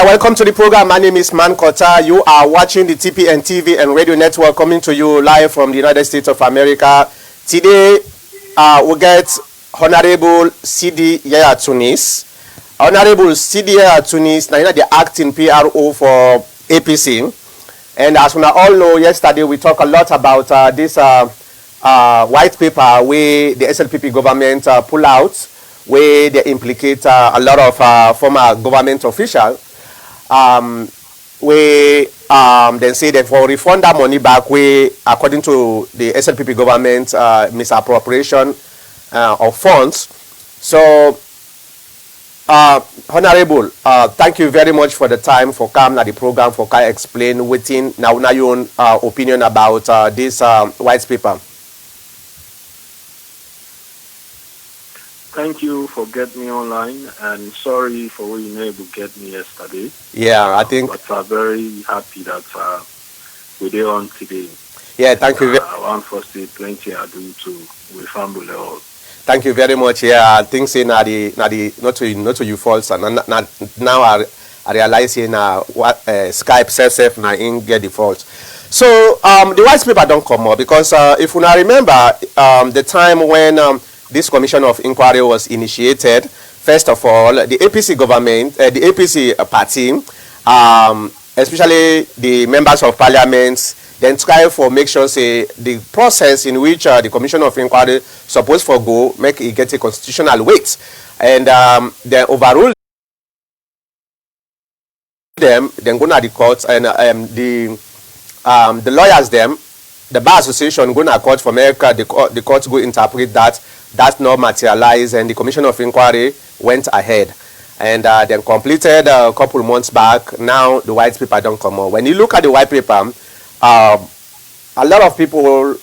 Yeah, welcome to the program. My name is Mankota. You are watching the TPN TV and radio network coming to you live from the United States of America. Today, we get Honorable Sidi Yahya Tunis. Honorable Sidi Yahya Tunis, now the acting PRO for APC. And as we all know, yesterday we talked a lot about this white paper where the SLPP government pull out, where they implicate a lot of former government officials. We then say that for refund that money back, we, according to the SLPP government, misappropriation of funds. So, Honorable, thank you very much for the time for coming at the program for explain within now your own opinion about this white paper. Thank you for getting me online, and sorry for being able to get me yesterday. Yeah, I think. But I'm very happy that we're on today. Yeah, thank you. I want to say plenty I do to we family all. Thank you very much. Yeah, I think say not to you fault, and now I realize what Skype says now in get the fault. So the white paper don't come up because if you now remember the time when this commission of inquiry was initiated, first of all, the APC government, the APC party, especially the members of parliament, then try for make sure say the process in which the commission of inquiry supposed for go make it get a constitutional weight, and then overrule them, then go to the courts, and the lawyers them, the bar association go to court for America, the courts go interpret that not materialized, and the commission of inquiry went ahead and then completed a couple months back. Now the white paper don't come out. When you look at the white paper, a lot of people,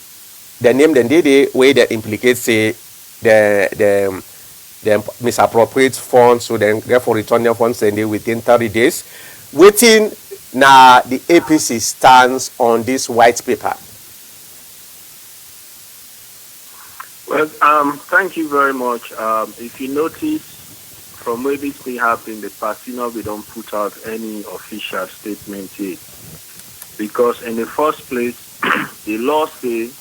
they name them the way they implicate say the misappropriate funds, so then therefore return their funds and within 30 days. Waiting now the APC stands on this white paper. Well, thank you very much. If you notice, from where this thing happened, the party now we don't put out any official statement here. Because in the first place, the law says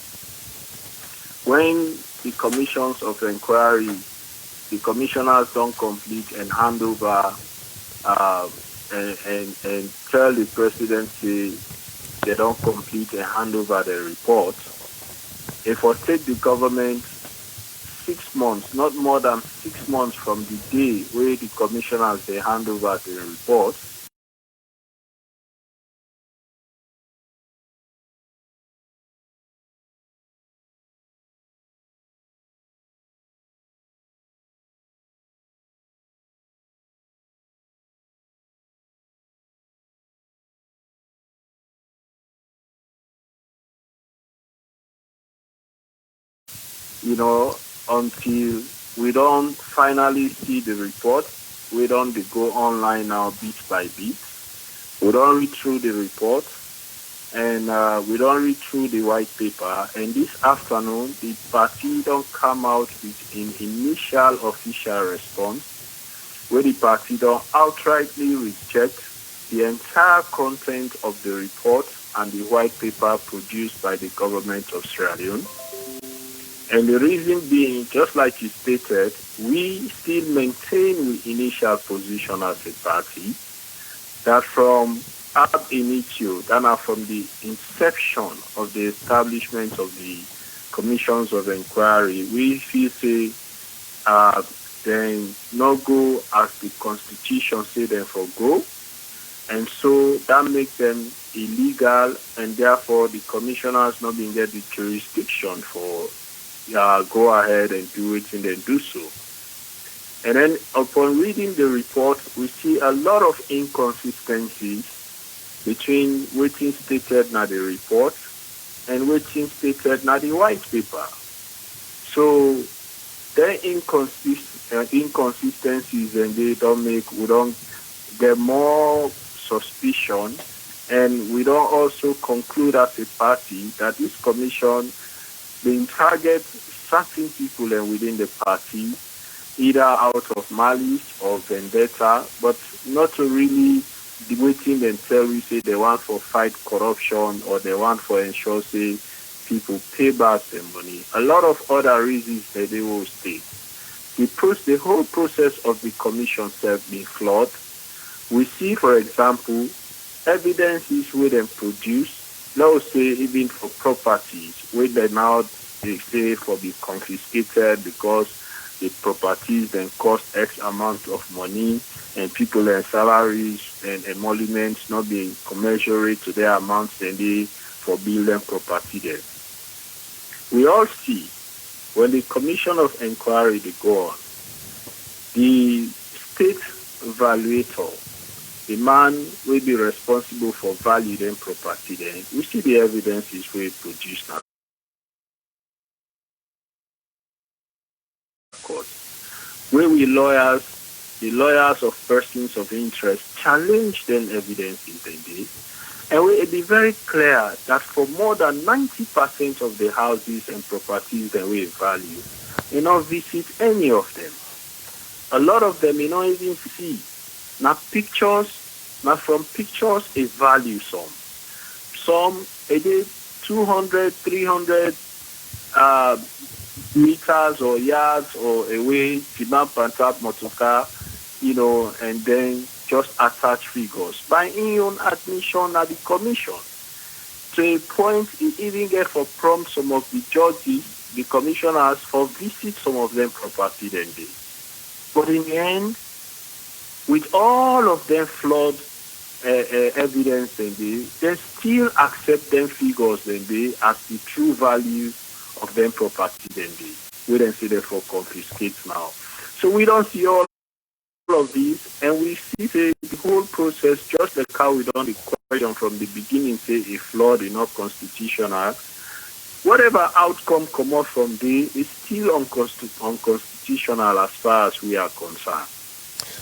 when the commissions of inquiry, the commissioners don't complete and hand over and tell the presidency they don't complete and hand over the report, if I take the government 6 months, not more than 6 months from the day where the commissioners they hand over the report, until we don't finally see the report, we don't go online now bit by bit. We don't read through the report, and we don't read through the white paper. And this afternoon, the party don't come out with an initial official response, where the party don't outrightly reject the entire content of the report and the white paper produced by the government of Sierra Leone. And the reason being, just like you stated, we still maintain the initial position as a party that from ab initio, that are from the inception of the establishment of the commissions of inquiry, we feel say then no go as the constitution say them for go, and so that makes them illegal, and therefore the commissioners not being get the jurisdiction for go ahead and do it and then do so. And then upon reading the report, we see a lot of inconsistencies between what is stated in the report and what is stated in the white paper. So the inconsistencies, and we don't get more suspicion, and we don't also conclude as a party that this commission being target certain people and within the party, either out of malice or vendetta, but not to really the waiting and tell you say they want for fight corruption or they want for ensure say people pay back their money. A lot of other reasons that they will state. The whole process of the commission have been flawed. We see, for example, evidences where they produce, let us say even for properties, where they now they say for be confiscated because the properties then cost X amount of money and people and salaries and emoluments not being commensurate to their amounts then they for building property there. We all see when the commission of inquiry they go on, the state valuator, the man will be responsible for valuing property then. We see the evidences where it produced now. Court. Where we lawyers, the lawyers of persons of interest, challenge them evidence in the day. And we be very clear that for more than 90% of the houses and properties that we value, you not visit any of them. A lot of them you not even see. Now pictures, now from pictures a value some. Some a day 200, 300 meters or yards or away, Timam Pantap Motoka, and then just attach figures. By in own admission at the commission. To a point, it even get for prompt some of the judges, the commissioners, for visit some of them property then they. But in the end, with all of them flawed evidence then they still accept them figures then they as the true value of them property then they. We then say they for confiscate now. So we don't see all of these, and we see the whole process just like how we done the question from the beginning, say a flawed, not constitutional. Whatever outcome come out from there is still unconstitutional as far as we are concerned.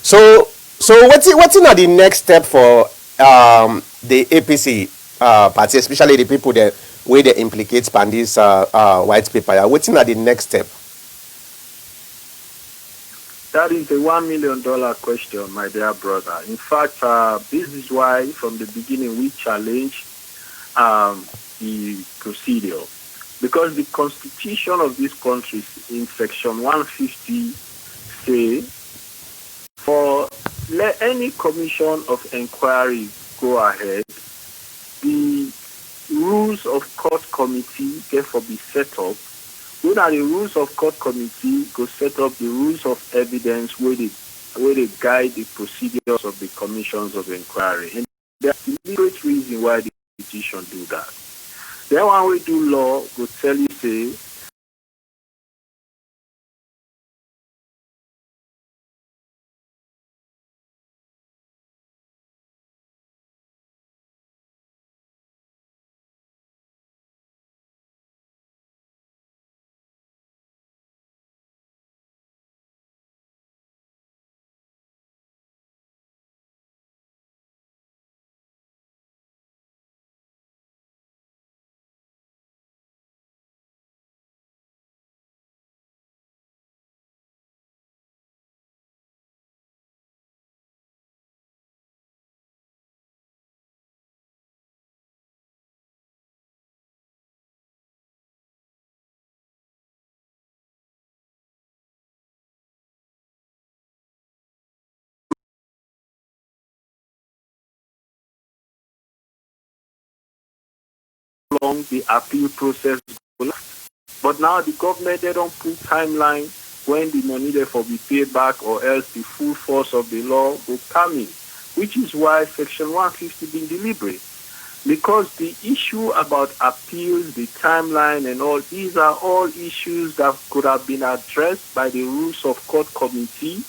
So what's in the next step for the APC party, especially the people that where they implicate on this white paper? What's in the next step? That is a $1 million question, my dear brother. In fact, this is why from the beginning we challenged the procedure. Because the constitution of this country in section 150 say, for let any commission of inquiry go ahead, the rules of court committee therefore be set up. When are the rules of court committee go set up the rules of evidence where they guide the procedures of the commissions of inquiry. And there's a deliberate reason why the petition do that. Then when we do law, go tell you say long the appeal process go last. But now the government, they don't put timeline when the money therefore be paid back or else the full force of the law will come in, which is why section 150 being deliberate. Because the issue about appeals, the timeline and all, these are all issues that could have been addressed by the rules of court committee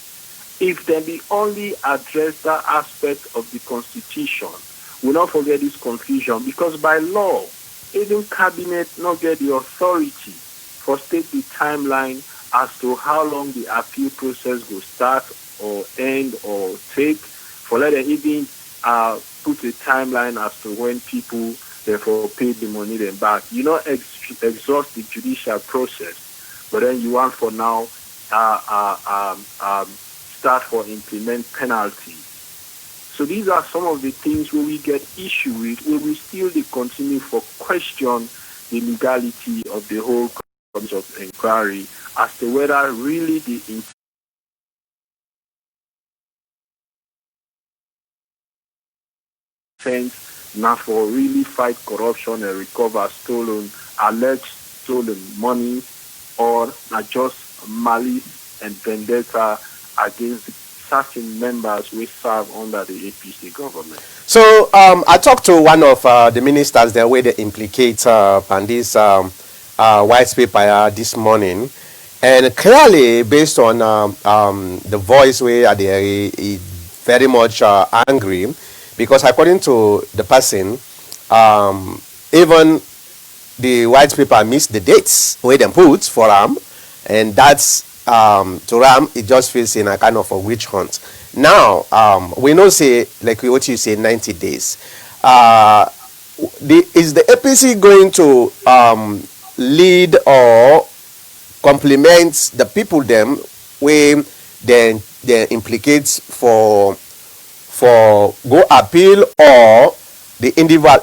if they be only address that aspect of the constitution. We'll not forget this confusion because by law, even cabinet not get the authority for state the timeline as to how long the appeal process will start or end or take, for let them even put a timeline as to when people therefore pay the money then back. You know, exhaust the judicial process, but then you want for now start for implement penalties. So these are some of the things where we get issue with, where we still continue for question the legality of the whole commission of inquiry as to whether really the intent now for really fight corruption and recover alleged stolen money, or not just malice and vendetta against certain members we serve under the APC government. So I talked to one of the ministers there where they implicate on this white paper this morning, and clearly based on the voice where they are very much angry, because according to the person, even the white paper missed the dates where they put for and that's to Ram, it just feels in a kind of a witch hunt. Now, we know, say, like what you say, 90 days. Is the APC going to lead or complement the people them where they implicates for go appeal, or the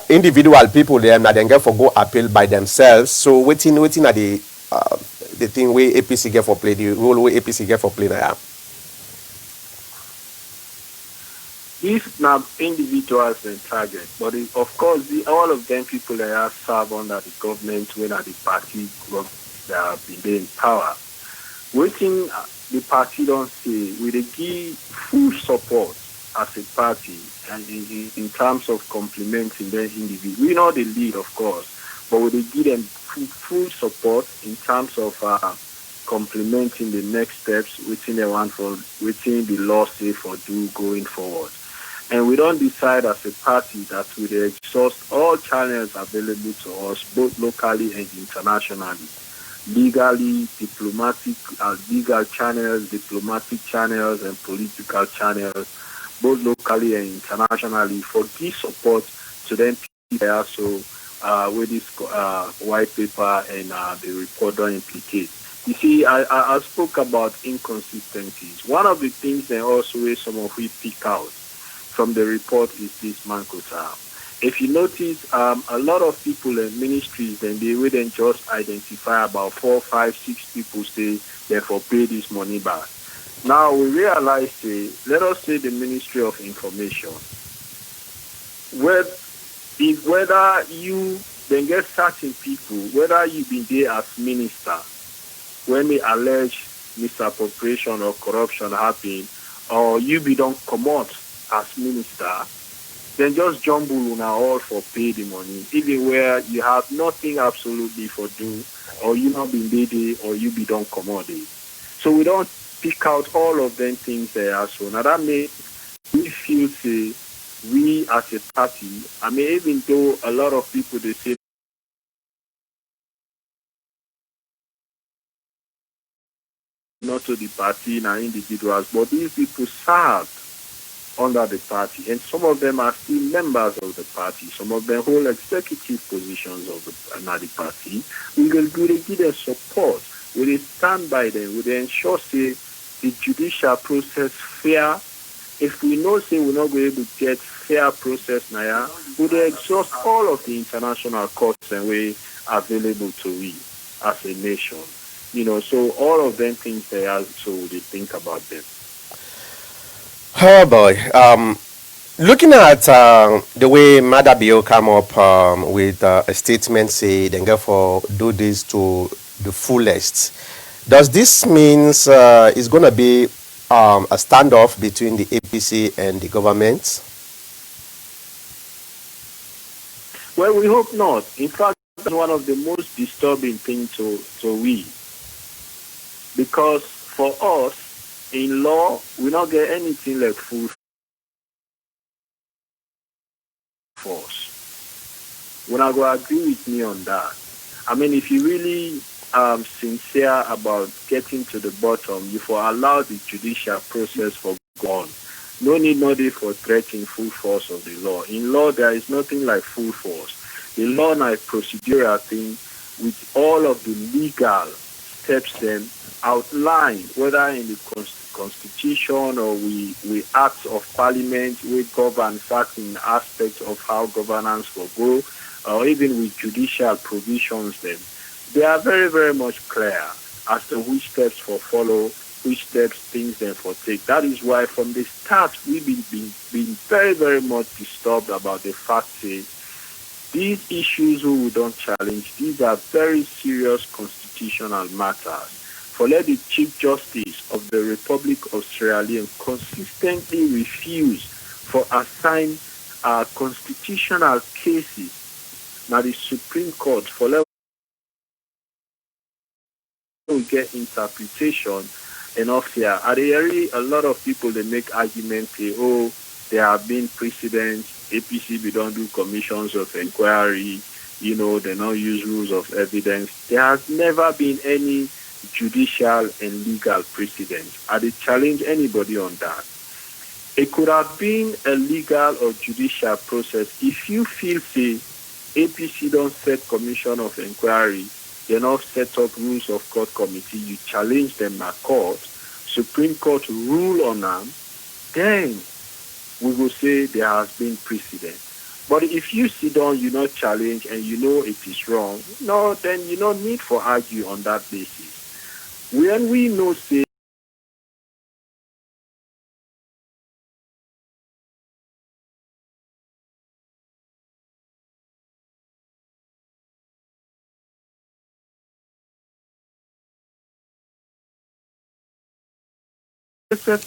individual people them that then get for go appeal by themselves? So waiting at the thing where APC get for play, the role where APC get for play now. These now individuals and target, but of course all of them people that are serve under the government when at the party that have been there in power. Waiting the party don't say, we they give full support as a party and in terms of complementing their individual. We know the lead, of course, but we they give them full support in terms of complementing the next steps within the one for within the law say for do going forward. And we don't decide as a party that we exhaust all channels available to us, both locally and internationally, legally, diplomatic, legal channels, diplomatic channels, and political channels, both locally and internationally, for this support to them people also with this white paper and the report don't implicate. You see, I spoke about inconsistencies. One of the things that also some of we pick out from the report is this Mankota. If you notice, a lot of people in ministries, then they wouldn't just identify about 4, 5, 6 people say therefore pay this money back. Now we realize, let us say the Ministry of Information, whether you then get certain people, whether you been there as minister, when they allege misappropriation or corruption happen, or you be don't come out as minister, then just jumble on all for pay the money, even where you have nothing absolutely for do, or you not been there, or you be don't come out there. So we don't pick out all of them things there. So now that makes me feel say we as a party, I mean, even though a lot of people they say not to the party and individuals, but these people served under the party, and some of them are still members of the party. Some of them hold executive positions of the party. We will give them support. We will stand by them. We will ensure say the judicial process fair. If we know say we're not going to get fair process now, we will exhaust all of the international courts and way available to we as a nation. You know, so all of them things they are, so they think about them. Oh boy. Looking at the way Madabio come up with a statement, say they go for do this to the fullest. Does this means it's going to be a standoff between the APC and the government? Well, we hope not. In fact, that's one of the most disturbing things to we. Because for us, in law, we not get anything like full force. We're not going to agree with me on that. I mean, if you really sincere about getting to the bottom, you for allow the judicial process for go on. No need for threatening full force of the law. In law, there is nothing like full force. The law is a procedural thing with all of the legal steps then outlined, whether in the Constitution constitution or we acts of parliament, we govern certain aspects of how governance will go, or even with judicial provisions them, they are very, very much clear as to which steps for follow, which steps things then for take. That is why from the start we've been very, very much disturbed about the fact that these issues we don't challenge, these are very serious constitutional matters. For let the Chief Justice of the Republic of Sierra Leone consistently refuse for assign constitutional cases now the Supreme Court for let we get interpretation enough here. At the area, a lot of people they make arguments say, oh, there have been precedents, APC we don't do commissions of inquiry, they don't use rules of evidence. There has never been any judicial and legal precedents. I did challenge anybody on that. It could have been a legal or judicial process. If you feel say APC don't set commission of inquiry, they not set up rules of court committee, you challenge them at court, Supreme Court rule on them, then we will say there has been precedent. But if you sit down, you not challenge and you know it is wrong, no, then you don't need for argue on that basis. When we know say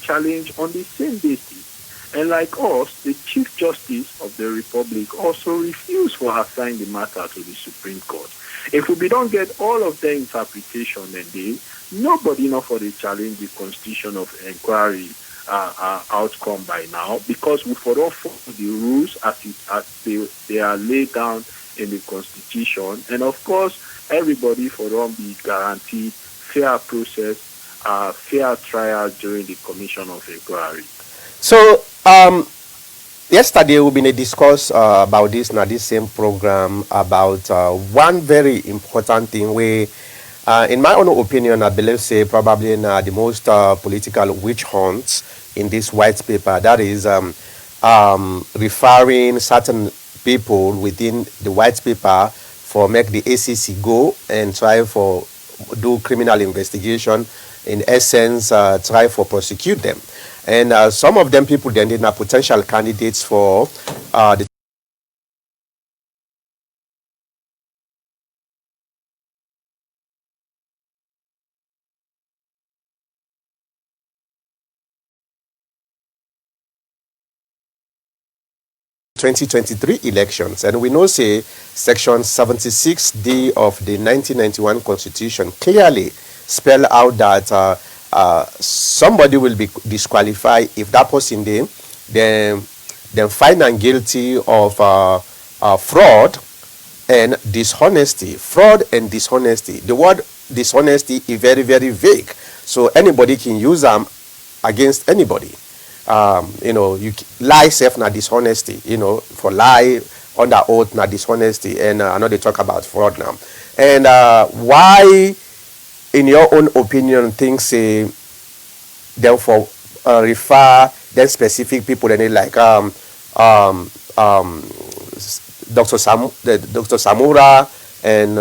challenge on the same basis. And like us, the Chief Justice of the Republic also refused for assign the matter to the Supreme Court. If we don't get all of their interpretation then nobody know for the challenge the constitution of inquiry outcome by now, because we don't follow the rules as they are laid down in the constitution. And of course, everybody don't be guaranteed fair process, fair trial during the commission of inquiry. So, yesterday we've been discuss about this in this same program about one very important thing where, in my own opinion, I believe say probably the most political witch hunts in this white paper. That is referring certain people within the white paper for make the ACC go and try for do criminal investigation. In essence, try for prosecute them. And some of them people then are potential candidates for the 2023 elections. And we know say section 76D of the 1991 constitution clearly spell out that somebody will be disqualified if that person then find and guilty of fraud and dishonesty. Fraud and dishonesty. The word dishonesty is very, very vague. So anybody can use them against anybody. You lie self na dishonesty, for lie under oath na dishonesty. And I know they talk about fraud now. And why, in your own opinion, think say therefore refer then specific people and they like Dr. Samura and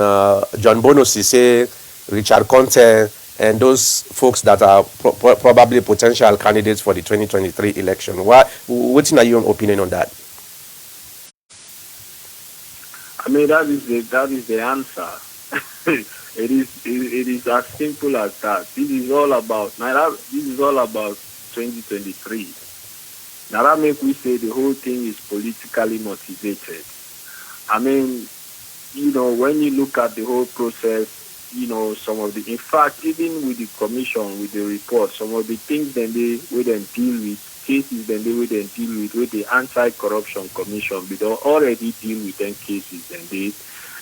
John Bono Sise, Richard Conte, and those folks that are probably potential candidates for the 2023 election. What's your opinion on that? I mean, that is the answer. It is as simple as that. This is all about 2023. Now that make we say the whole thing is politically motivated. I mean, when you look at the whole process, some of in fact, even with the commission, with the report, some of the things then they deal with, cases then they deal with the anti-corruption commission, we don't already deal with them cases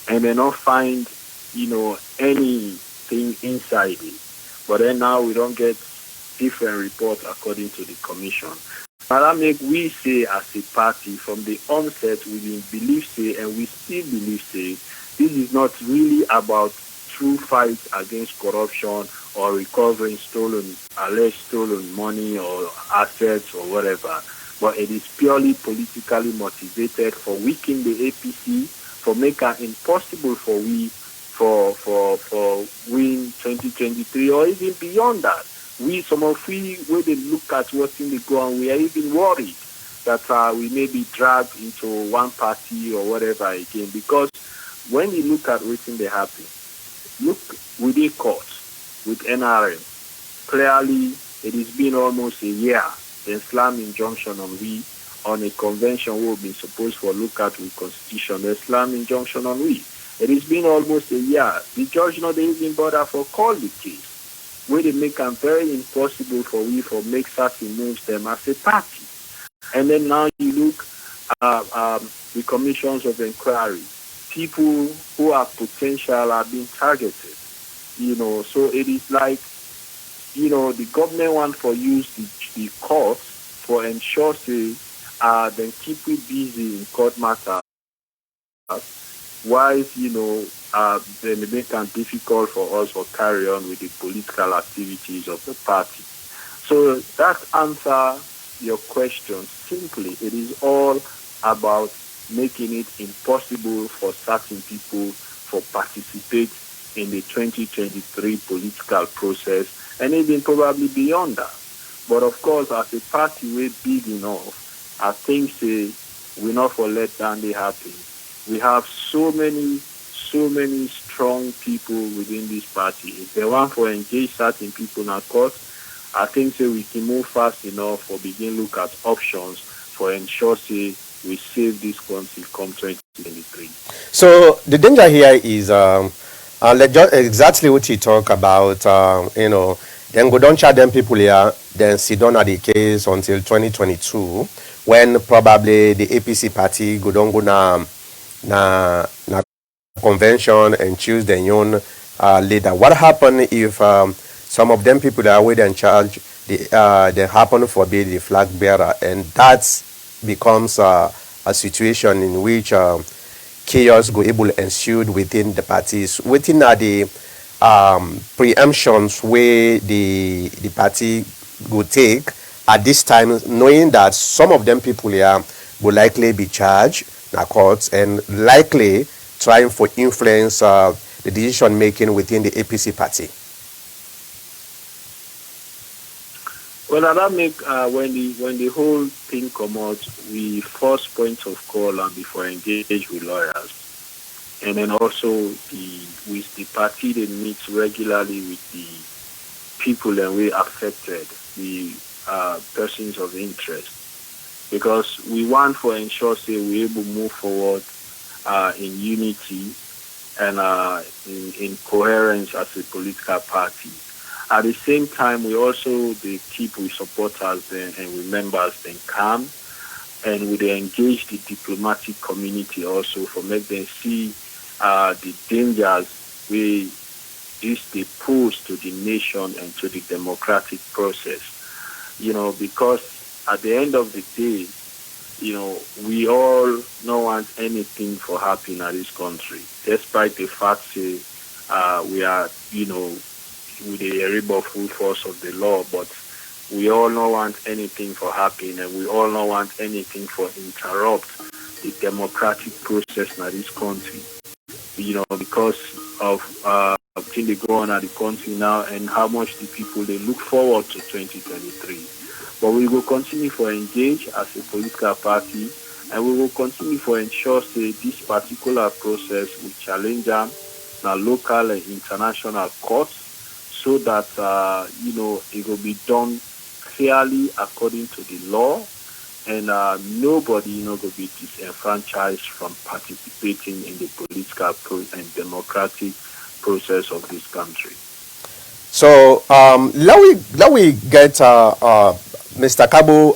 and they not find, anything inside it. But then now we don't get different reports according to the commission. Now that make we say as a party from the onset we didn't believe say and we still believe say this is not really about true fight against corruption or recovering alleged stolen money or assets or whatever. But it is purely politically motivated for weakening the APC, for making it impossible for we win 2023 or even beyond that. Some of we, when they look at what's in the go on, we are even worried that we may be dragged into one party or whatever again. Because when you look at what's in the happen, look with the court, with NRM, clearly it has been almost a year. The Islam injunction on a convention we have been supposed to look at with constitution, the Islam injunction on we. It has been almost a year. The judge not even bother for call the case, where they make it very impossible for we for make certain moves them as a party. And then now you look at the commissions of inquiry. People who are potential are being targeted. So it is like, the government want for use the court for ensure say then keep it busy in court matters, while then it make it difficult for us to carry on with the political activities of the party. So that answer your question simply. It is all about making it impossible for certain people to participate in the 2023 political process, and even probably beyond that. But of course, as a party we're big enough, I think we're not for let down they happen. We have so many strong people within this party. If they want to engage certain people in our court, I think we can move fast enough for begin look at options for ensure we save this country come 2023. So the danger here is exactly what you talk about. Then go don't charge them people here, then sit down at the case until 2022, when probably the APC party go down go na convention and choose their own leader. What happen if some of them people that are with in charge, they happen to forbid the flag bearer, and that becomes a situation in which chaos go able ensued within the parties. Within the preemptions where the party would take at this time, knowing that some of them people here will likely be charged in the courts and likely trying for influence the decision making within the APC party. Well, that make when the whole thing come out, we first point of call and before engage with lawyers, and then also with the party they meet regularly with the people and we affected, the persons of interest, because we want to ensure we able to move forward in unity and in coherence as a political party. At the same time, we also keep with supporters and with members then calm, and we engage the diplomatic community also for make them see the dangers they pose to the nation and to the democratic process. Because at the end of the day, we all don't want anything for happening in this country, despite the fact we are, with the terrible full force of the law, but we all don't want anything for happening, and we all don't want anything for interrupt the democratic process in this country. Because of things they go on at the country now and how much the people they look forward to 2023. But we will continue to engage as a political party, and we will continue to ensure this particular process will challenge them now local and international courts, so that it will be done fairly according to the law, and nobody will be disenfranchised from participating in the political and democratic process of this country. So let we get Mr. Kabo.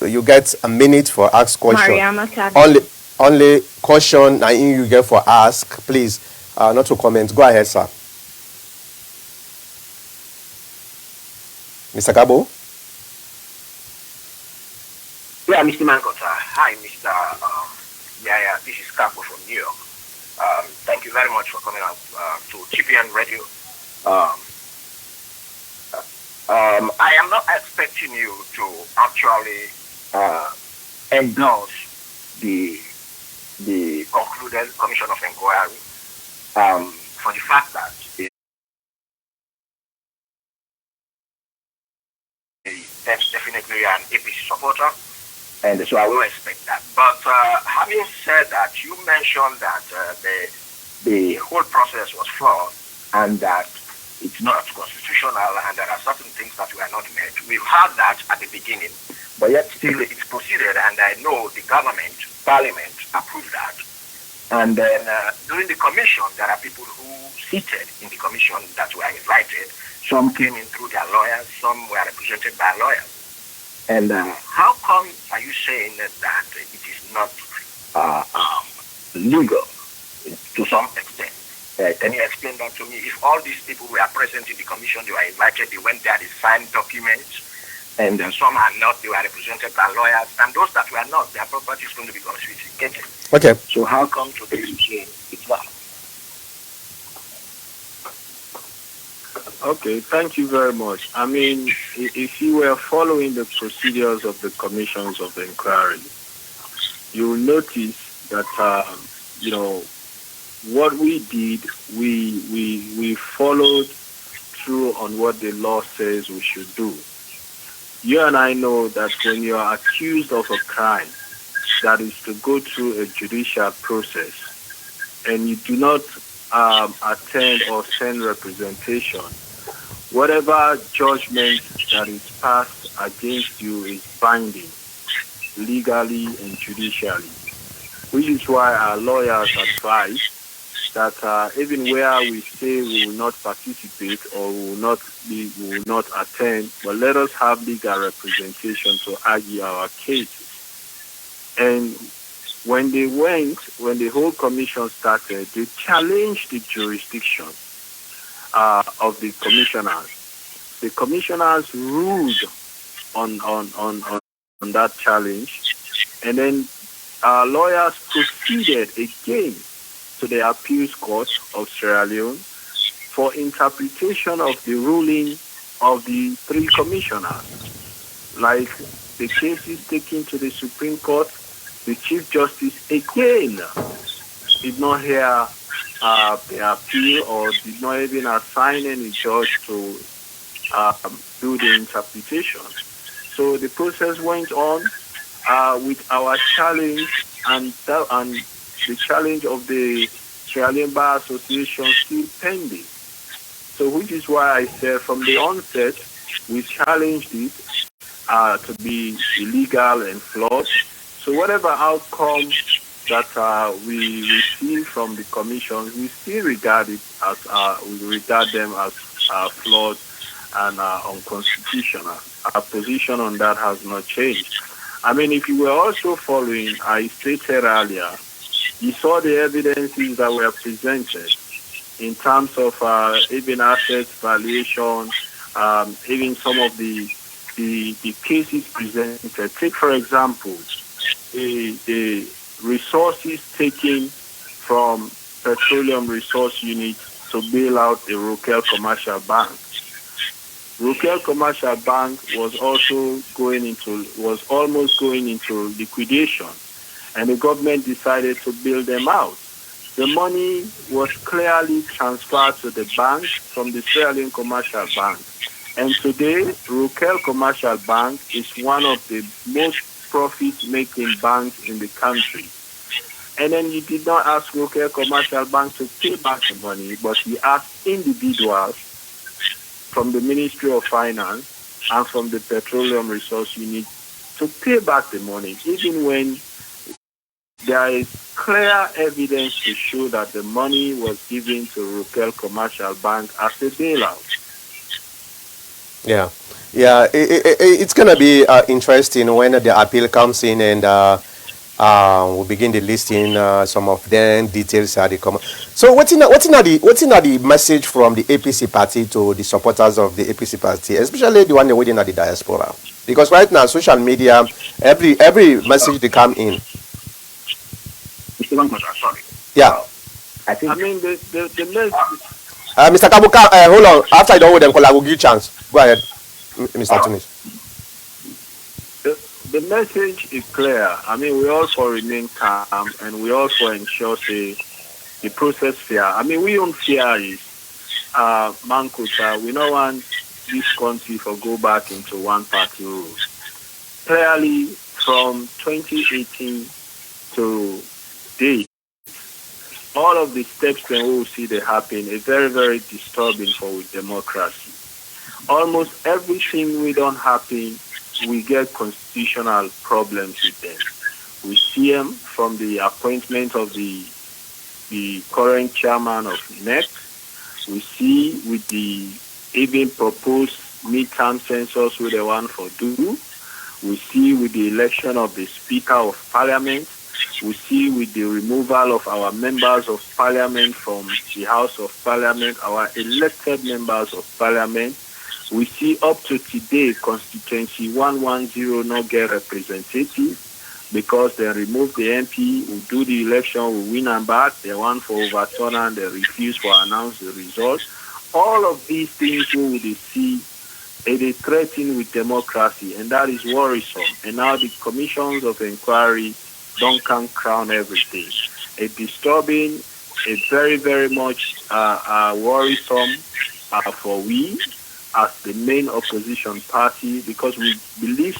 You get a minute for ask question. Only question that you get for ask, please, not to comment. Go ahead, sir. Mr. Kabo? Yeah, Mr. Mankota. Hi, Mr. Yahya. This is Kabo from New York. Thank you very much for coming out to TPN Radio. I am not expecting you to actually endorse the concluded commission of inquiry for the fact that that's definitely an APC supporter, and so I will expect that. But having said that, you mentioned that the whole process was flawed and that it's not constitutional and there are certain things that were not met. We've heard that at the beginning, but yet still it's proceeded, and I know the government, parliament approved that. And then during the commission, there are people who seated in the commission that were invited. Some came in through their lawyers, some were represented by lawyers. And how come are you saying that it is not legal to some extent? Can you explain that to me? If all these people were present in the commission, they were invited, they went there, they signed documents, and some are not, they were represented by lawyers, and those that were not, their property is going to be confiscated. Okay. So how come to this it's not? Okay, thank you very much. I mean, if you were following the procedures of the commissions of the inquiry, you will notice that, what we did, we followed through on what the law says we should do. You and I know that when you are accused of a crime, that is to go through a judicial process, and you do not attend or send representation, whatever judgment that is passed against you is binding, legally and judicially, which is why our lawyers advise that even where we say we will not participate or we will not attend, but let us have legal representation to argue our cases. And when the whole commission started, they challenged the jurisdiction of the commissioners. The commissioners ruled on that challenge, and then our lawyers proceeded again to the appeals court of Sierra Leone for interpretation of the ruling of the three commissioners. Like the cases taken to the Supreme Court, the Chief Justice again did not hear the appeal or did not even assign any judge to do the interpretation. So the process went on with our challenge and the challenge of the Sierra Leone Bar Association still pending. So which is why I said from the onset, we challenged it to be illegal and flawed. So whatever outcome that we receive from the commission, we still regard it as we regard them as flawed and unconstitutional. Our position on that has not changed. I mean, if you were also following, I stated earlier, you saw the evidences that were presented in terms of even assets valuation, even some of the cases presented. Take, for example, the resources taken from Petroleum Resource Unit to bail out the Rokel Commercial Bank. Rokel Commercial Bank was almost going into liquidation, and the government decided to bail them out. The money was clearly transferred to the bank from the Sierra Leone Commercial Bank. And today, Rokel Commercial Bank is one of the most profit-making banks in the country. And then you did not ask Rokel Commercial Bank to pay back the money, but you asked individuals from the Ministry of Finance and from the Petroleum Resource Unit to pay back the money, even when there is clear evidence to show that the money was given to Rokel Commercial Bank as a bailout. Yeah, it's going to be interesting when the appeal comes in and we'll begin the listing some of them details are the common. So what's in the message from the APC party to the supporters of the APC party, especially the one waiting at the diaspora? Because right now social media, every message they come in. Mr. Mankota, sorry. Yeah. I mean the Mr. Kabuka, hold on. After I don't hold them, I will give you a chance. Go ahead. Mr. Tunis? The message is clear. I mean, we also remain calm and we also ensure the process fair. I mean, we don't fear is Mankota. We don't want this country to go back into one-party rule. Clearly, from 2018 to date, all of the steps that we will see they happen is very, very disturbing for democracy. Almost everything we don't happen, we get constitutional problems with them. We see them from the appointment of the current chairman of NEC. We see with the even proposed midterm census with the one for do. We see with the election of the Speaker of Parliament. We see with the removal of our members of Parliament from the House of Parliament, our elected members of Parliament. We see up to today, constituency 110 not get representative because they remove the MP who do the election, who win and back. They want for overturn and they refuse to announce the result. All of these things we will see they threaten with democracy, and that is worrisome. And now the commissions of inquiry don't can crown everything. A disturbing, a very, very much worrisome for we as the main opposition party, because we believe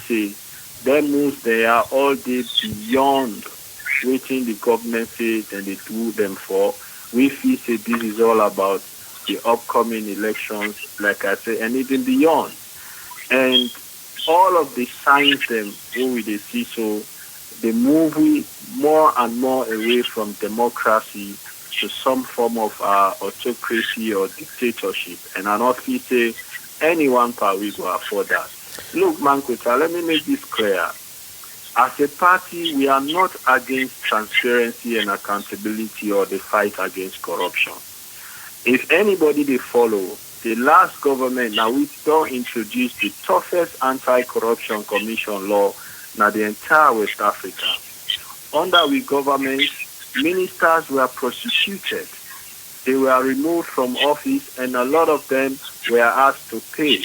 their moves they are all day beyond waiting the government says and they do them for. We feel this is all about the upcoming elections, like I say, and even beyond. And all of the signs them we they see so they move more and more away from democracy to some form of autocracy or dictatorship. And I not feel say anyone will go afford that. Look, Mankota, let me make this clear. As a party, we are not against transparency and accountability or the fight against corruption. If anybody they follow, the last government, now we don't introduce the toughest anti-corruption commission law now the entire West Africa. Under we government, ministers were prosecuted. They were removed from office and a lot of them were asked to pay.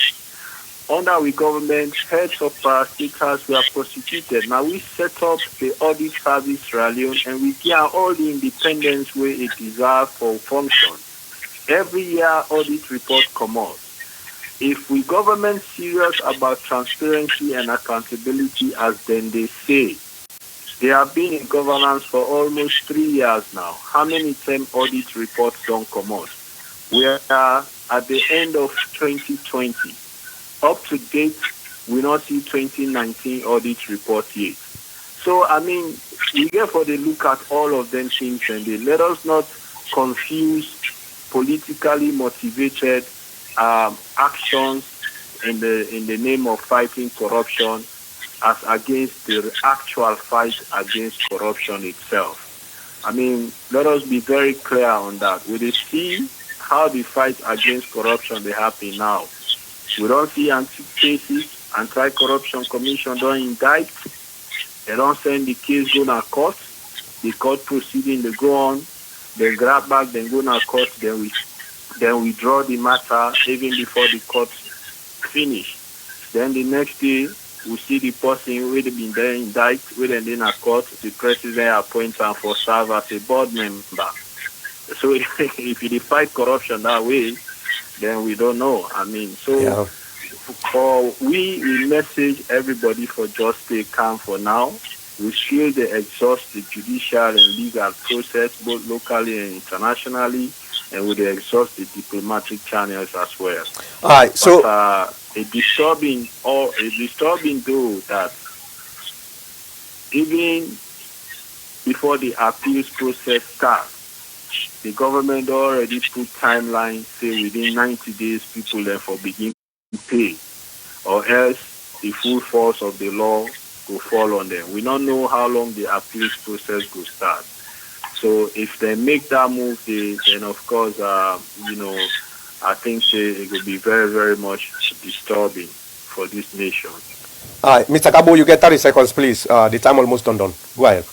Under we government, heads of parastatals were prosecuted. Now we set up the audit service Sierra Leone and we give all the independence where it deserves for function. Every year audit report come out. If we government serious about transparency and accountability as then they say, they have been in governance for almost 3 years now. How many time audit reports don't come out? We are at the end of 2020. Up to date, we not see 2019 audit report yet. So, I mean, we therefore they look at all of them things and they let us not confuse politically motivated actions in the name of fighting corruption as against the actual fight against corruption itself. I mean, let us be very clear on that. We see how the fight against corruption they happen now. We don't see cases, anti-corruption commission don't indict. They don't send the case go to court. The court proceeding they go on. They grab back, then go to court. Then withdraw the matter even before the court finish. Then the next day we see the person who had been there indicted, within in a court, the president appoints him for serve as a board member. So if you fight corruption that way, then we don't know. I mean, so we message everybody for just stay calm for now. We feel they exhaust the judicial and legal process both locally and internationally, and we exhaust the diplomatic channels as well. All right, so a disturbing though that even before the appeals process starts, the government already put timeline, say within 90 days people therefore begin to pay, or else the full force of the law will fall on them. We don't know how long the appeals process will start. So if they make that move, then of course, I think it will be very, very much disturbing for this nation. All right, Mr. Kabo, you get 30 seconds, please. The time almost done. Go ahead.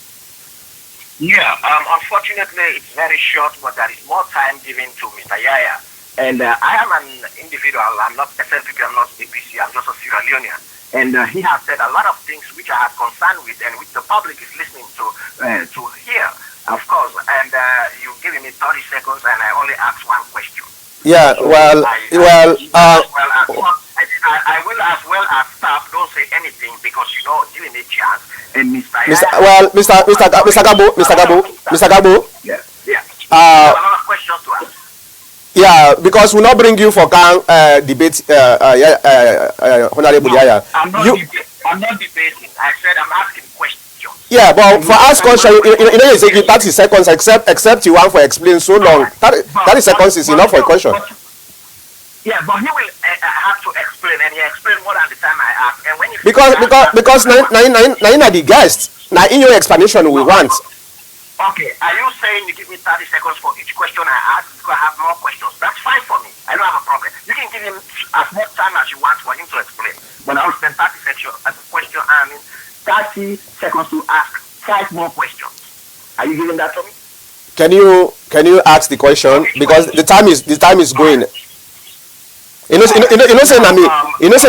Yeah, unfortunately, it's very short, but there is more time given to Mr. Yahya. And I am an individual. I'm not SNPP, I'm not APC, I'm just a Sierra Leonean. And he has said a lot of things which I have concerned with and which the public is listening to hear, of course. And you giving me 30 seconds and I only ask one question. Yeah, So well, I will as well as staff don't say anything because you don't give me a chance. And Mr. Gabo. Yeah, yeah. I have a lot of questions to ask. Yeah, because we'll not bring you for debate, Honorable Yahya. I'm not debating. I said I'm asking questions. Yeah, but for us question, you know, you say 30 seconds, except you want for explain so long. 30 seconds is enough for a question. Yeah, but he will have to explain, and he explained more than the time I asked. And when because nine are the guests. Now in your explanation we want. Okay, are you saying you give me 30 seconds for each question I ask because I have more questions? That's fine for me. I don't have a problem. You can give him as much time as you want for him to explain. But I'll spend 30 seconds as a question. 30 seconds to ask 5 more questions. Are you giving that to me? Can you ask the question because the time is going. You know say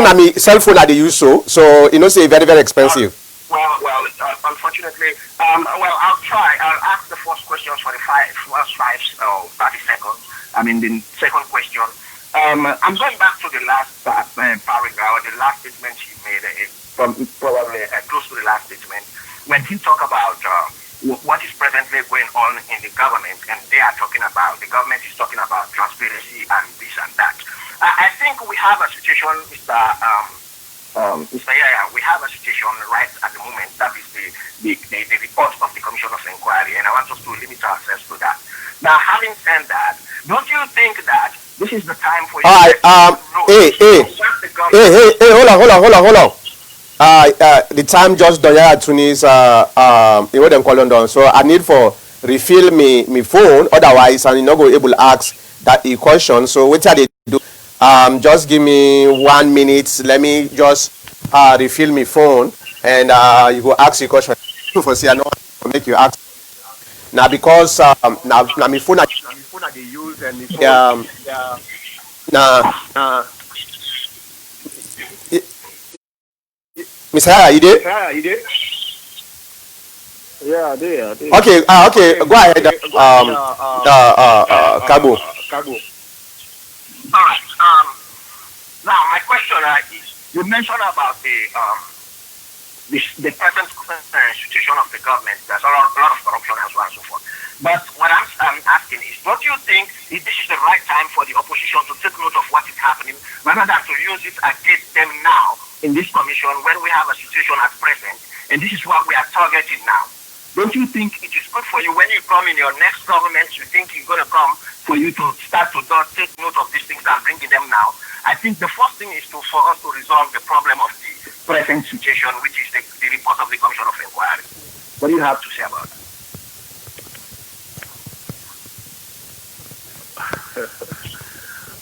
na me cell phone I dey use so you know say very very expensive. Well, unfortunately, I'll try. I'll ask the first questions for the first 30 seconds. I mean the second question. I'm going back to the last paragraph or the last statement he made. From probably close to the last statement, when he talked about what is presently going on in the government, and the government is talking about transparency and this and that. I think we have a situation, Mr. Yahya, we have a situation right at the moment that is the report of the Commission of Inquiry, and I want us to limit ourselves to that. Now, having said that, don't you think that this is the time for you hold on. The time just Yahya Tunis you know them call London, so I need for refill me phone, otherwise I'm not going able to ask that question. So what I do, just give me 1 minute, let me just refill me phone and you go ask your question. For see I know make you ask now because now my phone I dey use and Mr. Yahya, you there? Yeah, I did. Okay, go ahead. Cabo. All right. Now my question is: you mentioned about the present situation of the government. There's a lot of corruption and so on and so forth. But what I'm asking is, don't you think this is the right time for the opposition to take note of what is happening, rather than to use it against them now in this commission when we have a situation at present, and this is what we are targeting now? Don't you think it is good for you when you come in your next government, you think you're going to come for you to start to take note of these things and bringing them now? I think the first thing is for us to resolve the problem of the present situation, which is the report of the Commission of Inquiry. What do you have to say about that?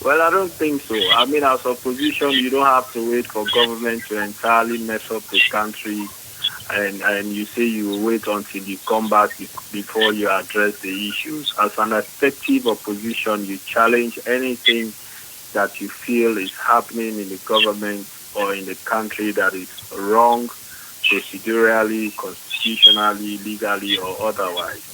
Well, I don't think so. I mean, as opposition, you don't have to wait for government to entirely mess up the country, and you say you will wait until you come back before you address the issues. As an effective opposition, you challenge anything that you feel is happening in the government or in the country that is wrong, procedurally, constitutionally, legally, or otherwise.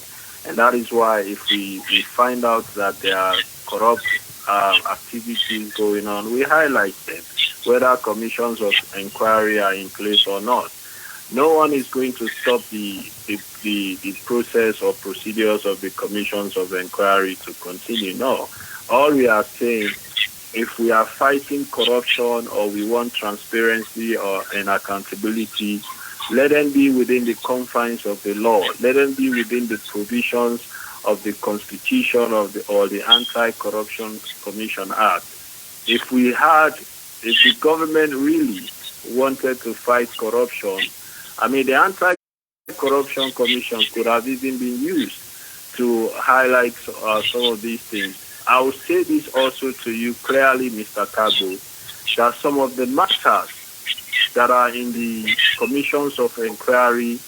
And that is why if we find out that there are corrupt activities going on, we highlight them, whether commissions of inquiry are in place or not. No one is going to stop the process or procedures of the commissions of inquiry to continue. No. All we are saying, if we are fighting corruption or we want transparency or an accountability, let them be within the confines of the law. Let them be within the provisions of the Constitution or the Anti-Corruption Commission Act. If the government really wanted to fight corruption, I mean, the Anti-Corruption Commission could have even been used to highlight some of these things. I will say this also to you clearly, Mr. Cabo, that some of the matters that are in the commissions of inquiry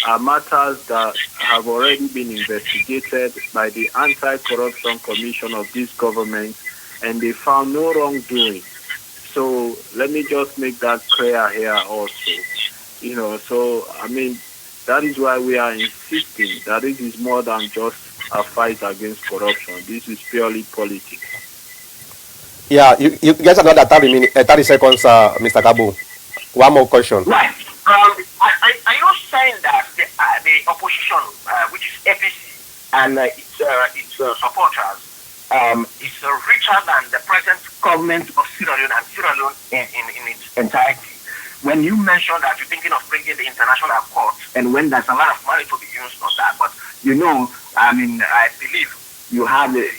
are matters that have already been investigated by the Anti-Corruption Commission of this government, and they found no wrongdoing. So let me just make that clear here also. So I mean, that is why we are insisting that this is more than just a fight against corruption. This is purely politics. Yeah, you get another 30 seconds, Mr. Kabu. One more question. Right. Are you saying that the opposition, which is APC, and its supporters, is richer than the present government of Sierra Leone and Sierra Leone in its entirety? When you mention that you're thinking of bringing the international court, and when there's a lot of money to be used on that, but I believe you have the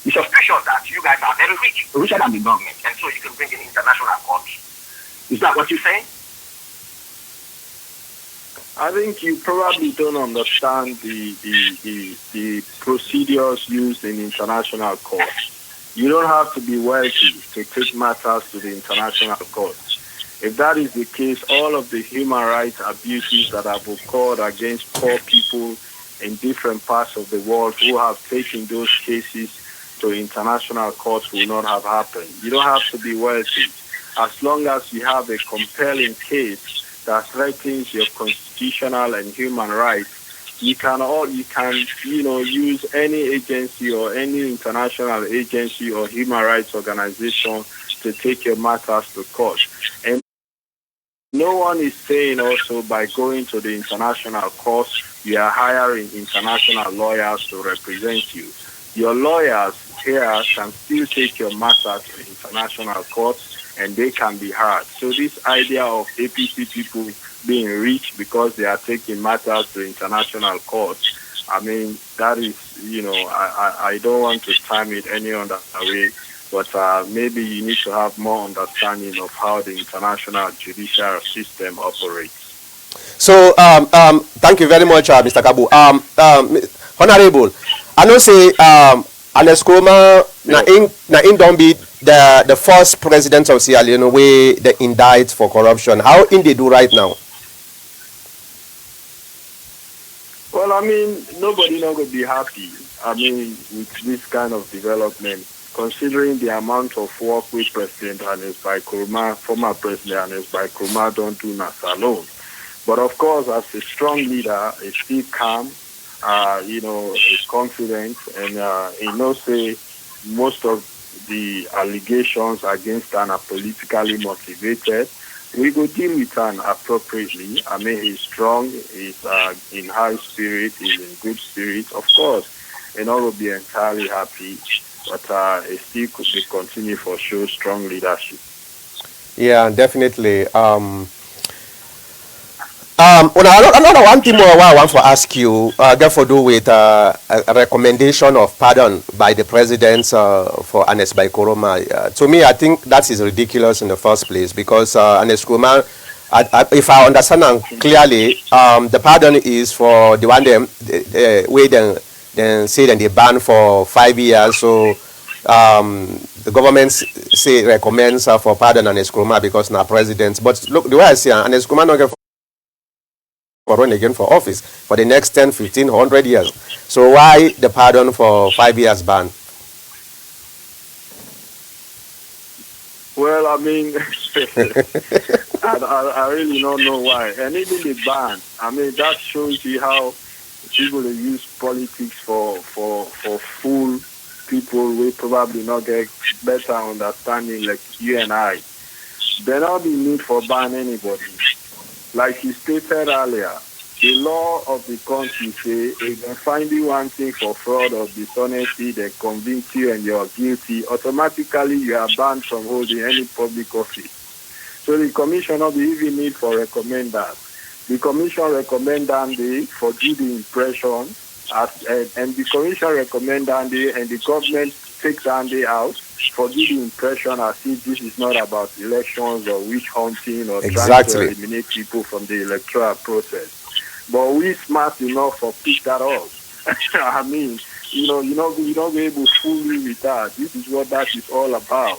suspicion that you guys are very rich, richer than the government, and so you can bring in international court. Is that what you're saying? I think you probably don't understand the procedures used in international courts. You don't have to be wealthy to take matters to the international courts. If that is the case, all of the human rights abuses that have occurred against poor people in different parts of the world who have taken those cases to international courts will not have happened. You don't have to be wealthy. As long as you have a compelling case that threatens your constitutional and human rights, you can use any agency or any international agency or human rights organization to take your matters to court. And no one is saying also by going to the international courts, you are hiring international lawyers to represent you. Your lawyers here can still take your matter to the international courts and they can be heard. So this idea of APC people being rich because they are taking matters to international courts, I mean, that is, I don't want to time it any other way, but maybe you need to have more understanding of how the international judicial system operates. So, thank you very much, Mr. Kabu. Honorable, I know say Alex Kroma na in don't be the first president of Sierra Leone where they indict for corruption. How in they do right now? Well, I mean, nobody not going to be happy. I mean, with this kind of development, considering the amount of work which President Hannes Kroma, former President Hannes Kroma, don't do nas alone. But of course, as a strong leader, he's still calm, he's confident, and he knows say most of the allegations against him are politically motivated. We go deal with him appropriately. I mean, he's strong, he's in high spirit, he's in good spirit. Of course, and all will be entirely happy, but he still could be continue for show strong leadership. Yeah, definitely. Another one thing more I want to ask you, got to do with a recommendation of pardon by the president for Hannes Kroma. To me, I think that is ridiculous in the first place because Hannes Kroma, if I understand clearly, the pardon is for the one them way then say that they ban for 5 years. So the government say recommends for pardon Hannes Kroma because now president. But look, the way I see Hannes Kroma not get for run again for office for the next 10, 15, 100 years. So why the pardon for 5 years ban? Well, I mean, I really don't know why. And even the ban, I mean, that shows you how people use politics for fool people will probably not get better understanding like you and I. There not be need for ban anybody. Like you stated earlier, the law of the country say if they find you one thing for fraud or dishonesty, they convict you and you're guilty, automatically you are banned from holding any public office. So the commission not even need for recommend that. The commission recommend that they for do the impression, and the commission recommend that they, and the government takes that day out for do the impression as if this is not about elections or witch hunting or trying to eliminate people from the electoral process. But we smart enough for pick that up. I mean, you don't be able to fool me with that. This is what that is all about.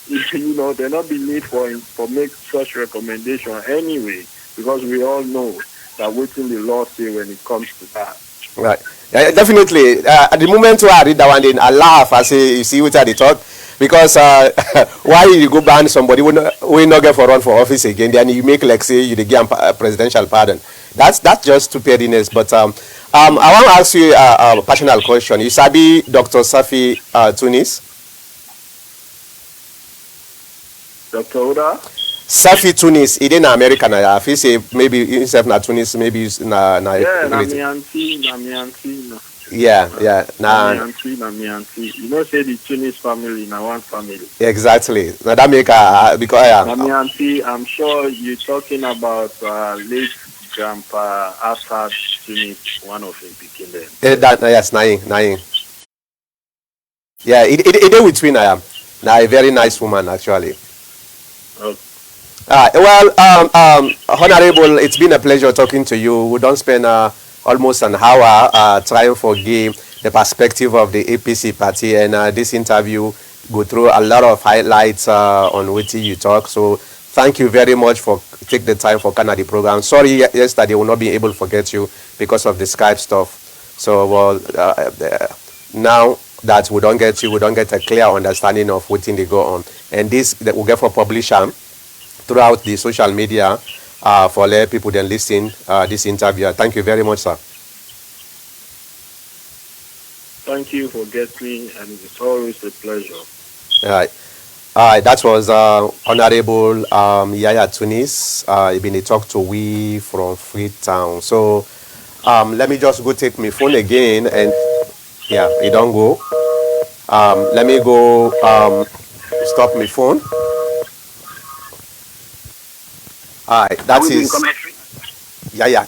There not be need for make such recommendation anyway, because we all know that waiting the law say when it comes to that. Right. Definitely. At the moment where I read that one, then I laugh. I say, you see what they talk? Because why you go ban somebody we not get for run for office again? Then you make like say you dey give a presidential pardon. That's just stupidness. But I want to ask you a personal question. You sabi Dr. Safi Tunis? Dr. Oda? Safi Tunis, he in America now. If you say maybe himself na Tunis, maybe na yeah, na mi auntie. Yeah. Na mi auntie. You know, say the Tunis family na one family. Exactly. Now that make because na mi auntie. I'm sure you're talking about late grandpa Asad Tunis, one of him became them. Yes, Naing. Yeah, it did with me. I am. Now a very nice woman actually. Okay. Honorable, it's been a pleasure talking to you. We don't spend almost an hour trying to give the perspective of the APC party, and this interview go through a lot of highlights on what you talk. So thank you very much for take the time for Canada program. Sorry, yesterday will not be able to forget you because of the Skype stuff. So now that we don't get a clear understanding of what thing they go on, and this that we get for publisher throughout the social media for let people then listen this interview. Thank you very much, sir. Thank you for getting me, and it's always a pleasure. All right. That was Honorable Yahya Tunis. He been a talk to we from Freetown. So let me just go take my phone again, and yeah, it don't go. Let me go stop my phone. All right, that is Yahya.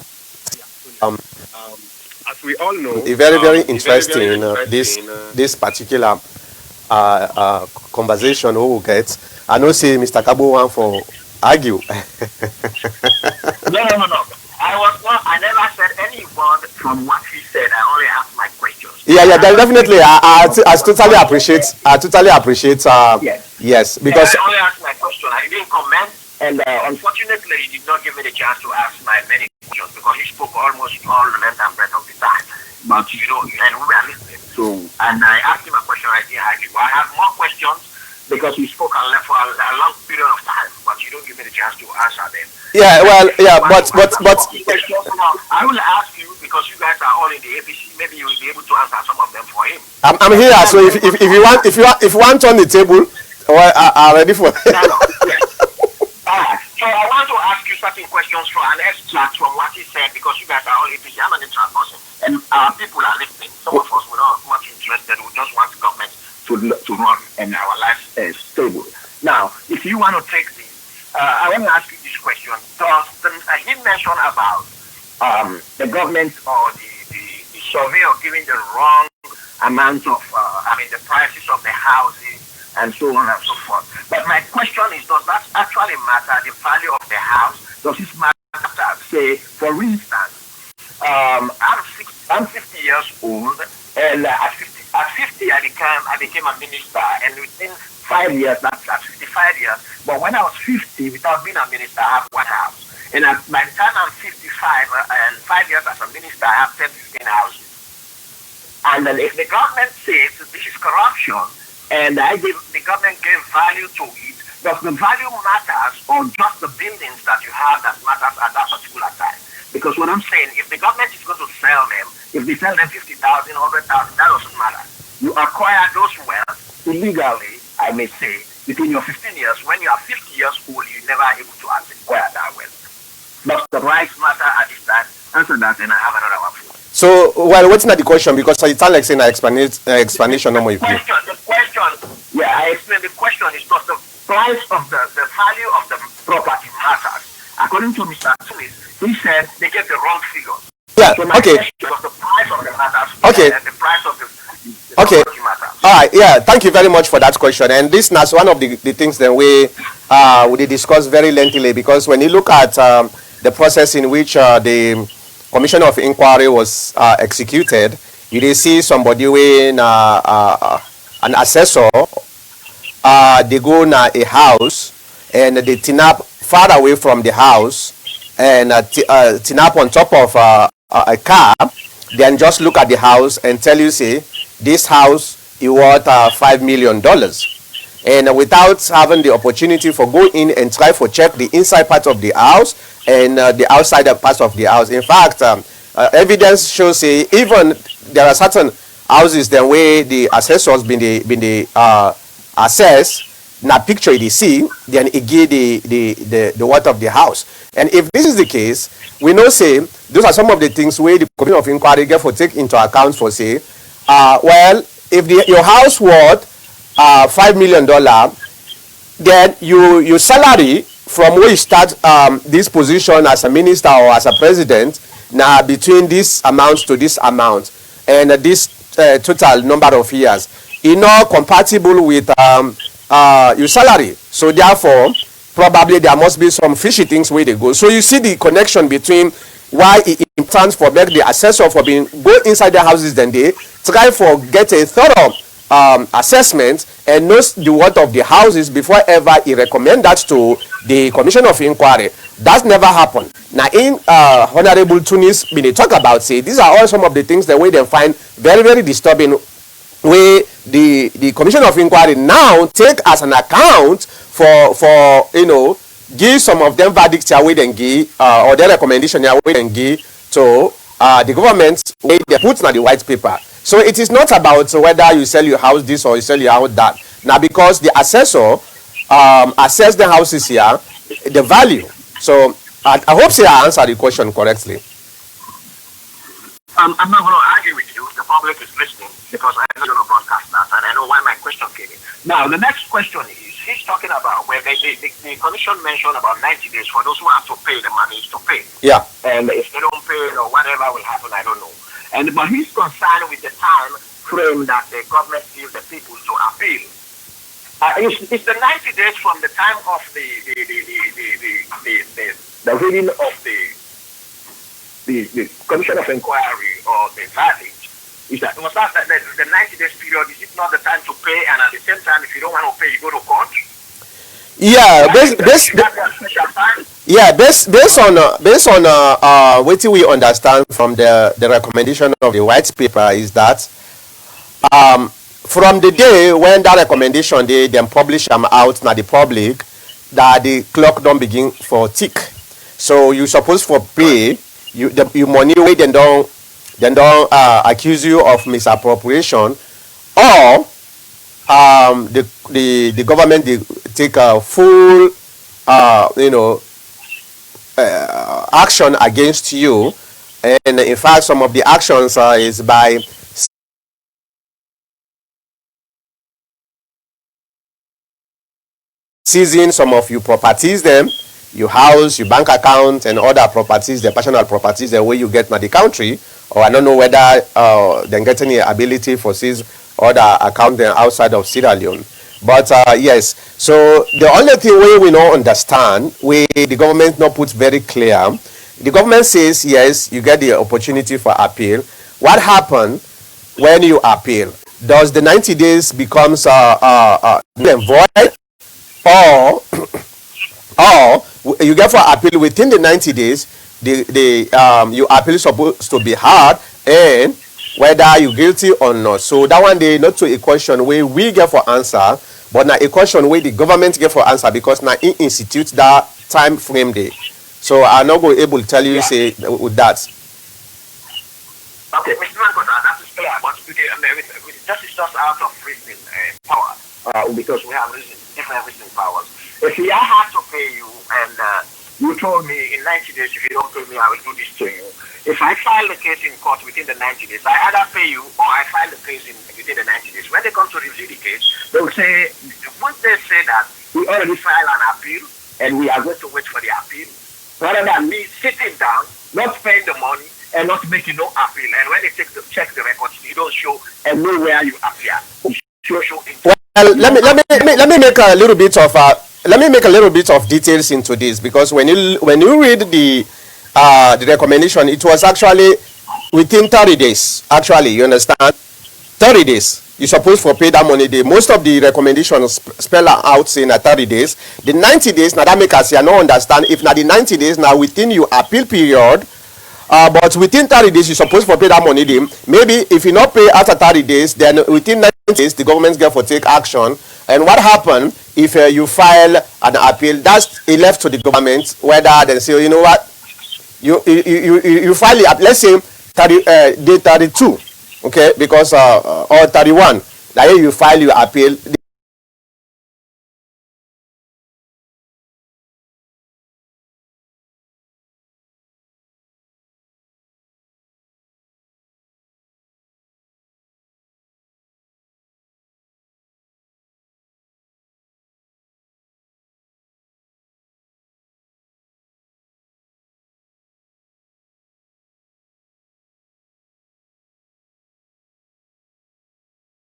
As we all know, very interesting. This particular conversation we will get. I know say Mr. Kabo want for argue. No. I never said any word from what he said. I only asked my questions. Yeah, definitely. I totally appreciate. Yes, because I only asked my question. I didn't comment, and unfortunately, he did not give me the chance to ask my many questions because he spoke almost all the length and breadth of the time. But and we were listening. So, and I asked him a question. I didn't argue. I have more questions because he spoke for a long period of time, but you don't give me the chance to answer them. Yeah, well, yeah, but I will ask you because you guys are all in the APC. Maybe you will be able to answer some of them for him. I'm here, so if you want on the table, well, I'm ready for. Yes. So I want to ask you certain questions for an extract from what he said because you guys are all APC. I'm an neutral person, and people are listening. Some of us were not much interested. We just want the government to run and our life is stable. Now, if you want to take this, I want to ask you this question. He mentioned about the government or the survey of giving the wrong amount of, the prices of the houses and so on and so forth. But my question is, does that actually matter, the value of the house? Does it matter, say, for instance, I'm 50 years old, and at 50 I became a minister, and within 5 years, that's 55 years. But when I was 50, without being a minister, I have one house. And by the time I'm 55 and 5 years as a minister, I have 10, 15 houses. And then if the government says this is corruption, and the government gave value to it, does the value matters or just the buildings that you have that matters at that particular time? Because what I'm saying, if the government is going to sell them, if they sell them 50,000, 100,000, that doesn't matter. You acquire those wealth illegally, I may say, within your 15 years. When you are 50 years old, you're never able to acquire that wealth. Does the rights matter at this time? Answer that, and I have another one for you. So, well, what's not the question? Because it sounds like saying an explanation. The question, yeah, I explained. The question is, does the price of the value of the property matters? According to Mr. Tunis, he said they get the wrong figure. Yeah, so my okay. Question was the price of the matters. Okay. And the price of the okay. Matters. All right, yeah, thank you very much for that question. And this is one of the things that we discussed very lengthily, because when you look at the process in which the Commission of Inquiry was executed, you did see somebody when an assessor, they go in a house and they tin up far away from the house and tin up on top of a car. then just look at the house and tell you, say, this house is worth $5 million. And without having the opportunity for go in and try for check the inside part of the house and the outside part of the house. In fact, evidence shows, say, even there are certain houses the way the assessors been the assess na picture they see, then it give the worth of the house. And if this is the case, we know, say, those are some of the things where the Commission of Inquiry get for take into account for, say, well, if your house worth $5 million, then your salary from where you start this position as a minister or as a president now between this amount to this amount and this total number of years is not compatible with your salary. So therefore, probably there must be some fishy things where they go. So you see the connection between why it important for make the assessor for being go inside the houses, then they try for get a thorough assessment and knows the worth of the houses before ever he recommend that to the Commission of Inquiry. That never happened. Now in Honorable Tunis, when they talk about, say, these are all some of the things the way they find very, very disturbing, where the Commission of Inquiry now take as an account for give some of them verdicts away then give or their recommendation away then give to the government where they put on the white paper. So it is not about whether you sell your house this or you sell your house that. Now because the assessor assess the houses here, the value. So I hope I answered the question correctly. I'm not going to argue with you. The public is listening because I'm not going to broadcast that, and I know why my question came in. Now, the next question is, he's talking about where the commission mentioned about 90 days for those who have to pay the money is to pay. Yeah. And if they don't pay or whatever will happen, I don't know. But he's concerned with the time frame that the government gives the people to appeal. It's the 90 days from the time of the reading of the Commission of Inquiry or the verdict. Is that was that the 90 days period? Is it not the time to pay? And at the same time, if you don't want to pay, you go to court. Yeah, based on what we understand from the recommendation of the white paper is that from the day when that recommendation they then publish them out now the public, that the clock don't begin for tick. So you supposed for pay you money way then don't accuse you of misappropriation, or the government they take a full action against you, and in fact some of the actions is by seizing some of your properties, them your house, your bank account, and other properties, the personal properties, the way you get to the country, or I don't know whether they get any ability for seize other account outside of Sierra Leone. But yes, so the only thing we don't understand, the government not put very clear. The government says yes, you get the opportunity for appeal. What happens when you appeal? Does the 90 days becomes void, or you get for appeal within the 90 days? Your appeal is supposed to be hard, and whether you guilty or not. So that one day not to a question where we get for answer, but now a question where the government get for answer, because now it institutes that time frame day. So I'm not going able to tell you say with that. Okay, Mr. Mankota, that is clear, but that is just out of reasoning power, because we have different reasoning powers. If I had to pay you and you told me in 90 days, if you don't pay me, I will do this to you. If I file the case in court within the 90 days, I either pay you or I file the case within the 90 days. When they come to review the case, they will say, once they say that we already filed an appeal and we are going to wait for the appeal, rather than me sitting down, not paying the money and not making no appeal. And when they check the records, you don't show and know where you appear. Well, let me make a little bit of details into this, because when you read the recommendation, it was actually within 30 days. Actually, you understand, 30 days. You supposed to pay that money. Most of the recommendations spell out saying 30 days. The 90 days now that make us no understand if now the 90 days now within your appeal period, But within 30 days, you're supposed to pay that money. Then maybe if you not pay after 30 days, then within 90 days, the government get for take action. And what happen if you file an appeal? That's left to the government whether they say, you know what, you file it. Let's say 30 day 32, okay, because or 31. Like you file your appeal.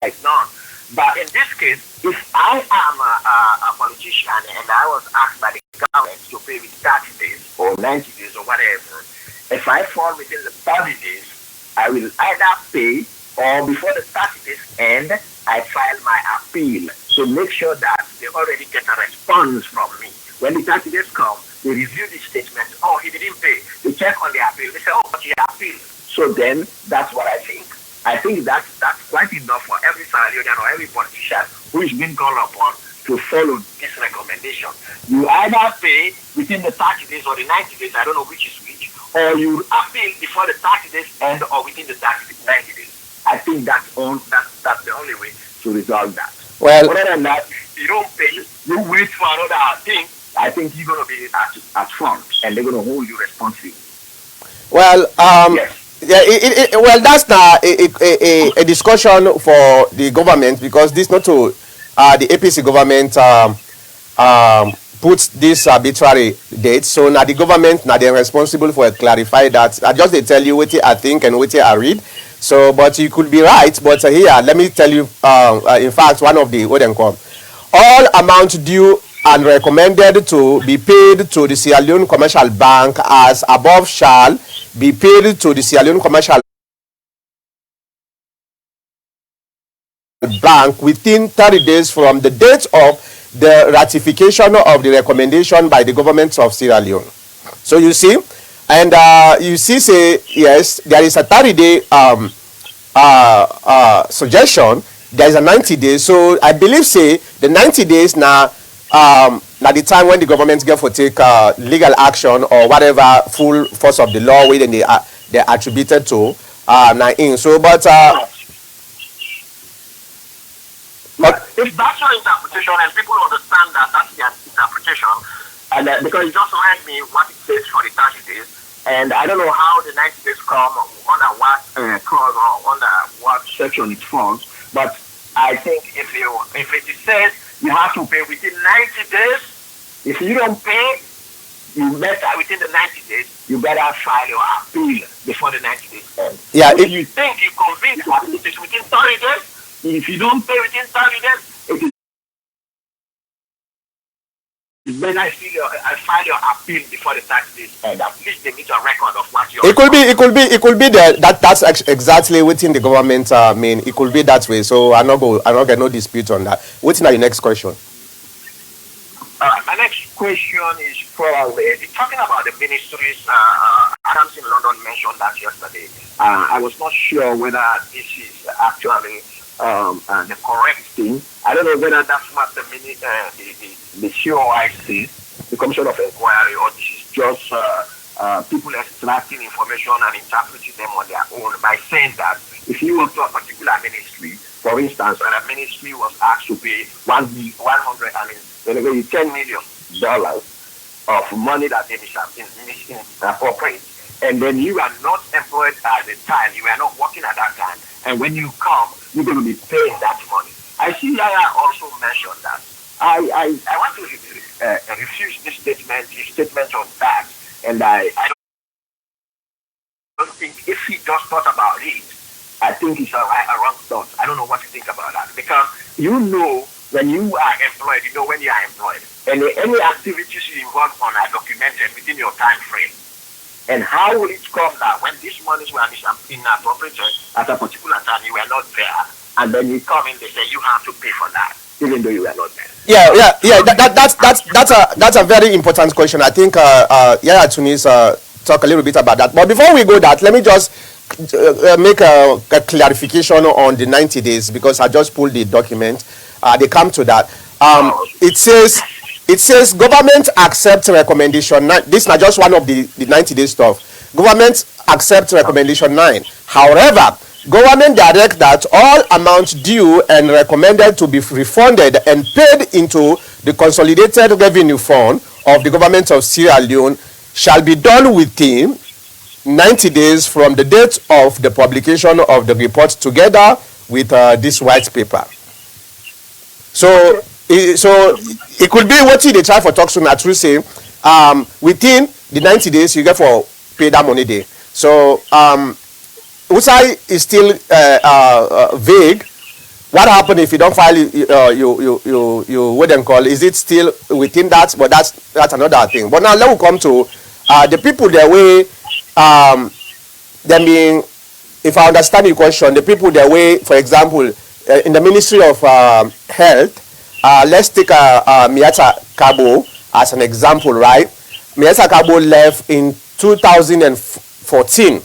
It's not. But in this case, if I am a politician and I was asked by the government to pay with 30 days or 90 days or whatever, if I fall within the 30 days, I will either pay or before the 30 days end, I file my appeal to make sure that they already get a response from me. When the 30 days come, they review the statement. Oh, he didn't pay. They check on the appeal. They say, oh, but he appealed. So then, that's what I think. I think that's quite enough for every Sierra Leonean or every politician who is being called upon to follow this recommendation. You either pay within the 30 days or the 90 days, I don't know which is which, or you appeal before the 30 days end or within the 90 days. I think that's the only way to resolve that. Well, other than that, you don't pay, you wait for another thing. I think you're going to be at front and they're going to hold you responsible. Well, yes. Yeah, well, that's not a discussion for the government, because this not to the APC government puts this arbitrary date. So now the government, now they're responsible for clarify that. I just they tell you what I think and what I read. So, but you could be right. But here, let me tell you. In fact, one of the what they call all amounts due and recommended to be paid to the Sierra Leone Commercial Bank as above shall be paid to the Sierra Leone Commercial Bank within 30 days from the date of the ratification of the recommendation by the government of Sierra Leone. So you see, and you see, say yes, there is a 30-day suggestion. There is a 90 days. So I believe, say the 90 days now. At the time when the government get for take legal action or whatever full force of the law within they attributed to so but if that's your interpretation and people understand that that's their interpretation, and because you just read me what it says for the 30 days, and I don't know how the 90 days come under what clause or under what section it falls, but I think if it says you have to pay within 90 days. If you don't pay, you better within the 90 days, you better file your appeal before the 90 days end. Yeah, if you think you convince that it is within 30 days, if you don't pay within 30 days, you better file your appeal before the 30 days end. At least they meet a record of what you're. It could be that's exactly within the government mean. It could be that way. So I not get no dispute on that. What's now your next question? My next question is probably talking about the ministries. Adams in London mentioned that yesterday. I was not sure whether this is actually the correct thing. I don't know whether that's what the COI says, the Commission of Inquiry, or this is just people extracting information and interpreting them on their own by saying that if you went to a particular ministry, for instance, and a ministry was asked to pay $10 million of money that they misappropriate, and then you are not employed at the time, you are not working at that time, and when you come, you're going to be paying that money. I see Yahya also mentioned that. I want to refuse his statement on that, and I don't think if he just thought about it, I think it's a wrong thought. I don't know what to think about that, because you know when you are employed, you know when you are employed, and any activities you involve on are documented within your time frame. And how will it come that when these monies were inappropriated at a particular time, you were not there, and then you come in, they say you have to pay for that, even though you were not there? Yeah. That's a very important question. I think Yahya Tunis talk a little bit about that. But before we go that, let me just make a clarification on the 90 days, because I just pulled the document. They come to that. It says government accept recommendation 9. This is not just one of the 90 day stuff. Government accept recommendation 9. However, government direct that all amounts due and recommended to be refunded and paid into the consolidated revenue fund of the government of Sierra Leone shall be done within 90 days from the date of the publication of the report, together with this white paper. So it could be what they try for talk soon at true say within the 90 days you get for pay that money there. So Usai is still vague. What happened if you don't file you what them call? Is it still within that? But that's another thing. But now let me come to the people their way. They mean, if I understand your question, the people their way, for example, in the Ministry of Health, let's take Miata Kabo as an example, right? Miata Kabo left in 2014.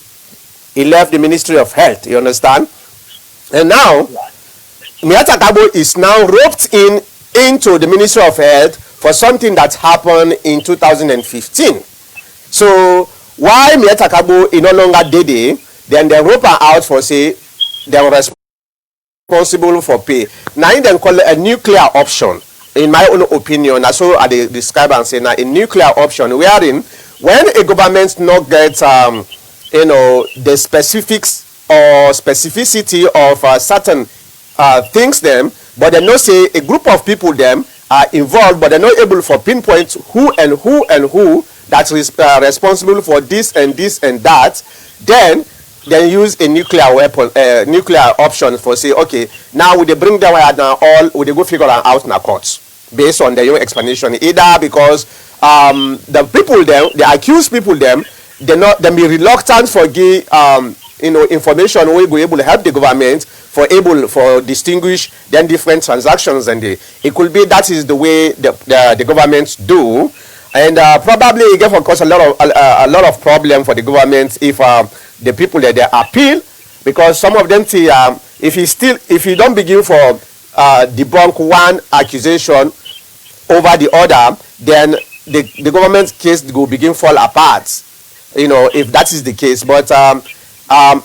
He left the Ministry of Health, you understand? And now, Miata Kabo is now roped into the Ministry of Health for something that happened in 2015. So, why Miata Kabo is no longer did then they rope her out for say they were responsible for pay. Now they call it a nuclear option. In my own opinion, that's how I describe and say now a nuclear option wherein when a government not gets the specifics or specificity of certain things them, but they not say a group of people them are involved, but they're not able to pinpoint who that is responsible for this and this and that, then they use a nuclear weapon, nuclear option for say, okay, now would they bring them now all, would they go figure out in the courts based on their own explanation, either because the people them, the accused people them, they be reluctant for give information we go able to help the government for distinguish then different transactions, and it could be that is the way the governments do. And probably it can cause a lot of problem for the government if the people that they appeal, because some of them say if you don't begin for debunk one accusation over the other, then the government's case will begin fall apart. If that is the case. But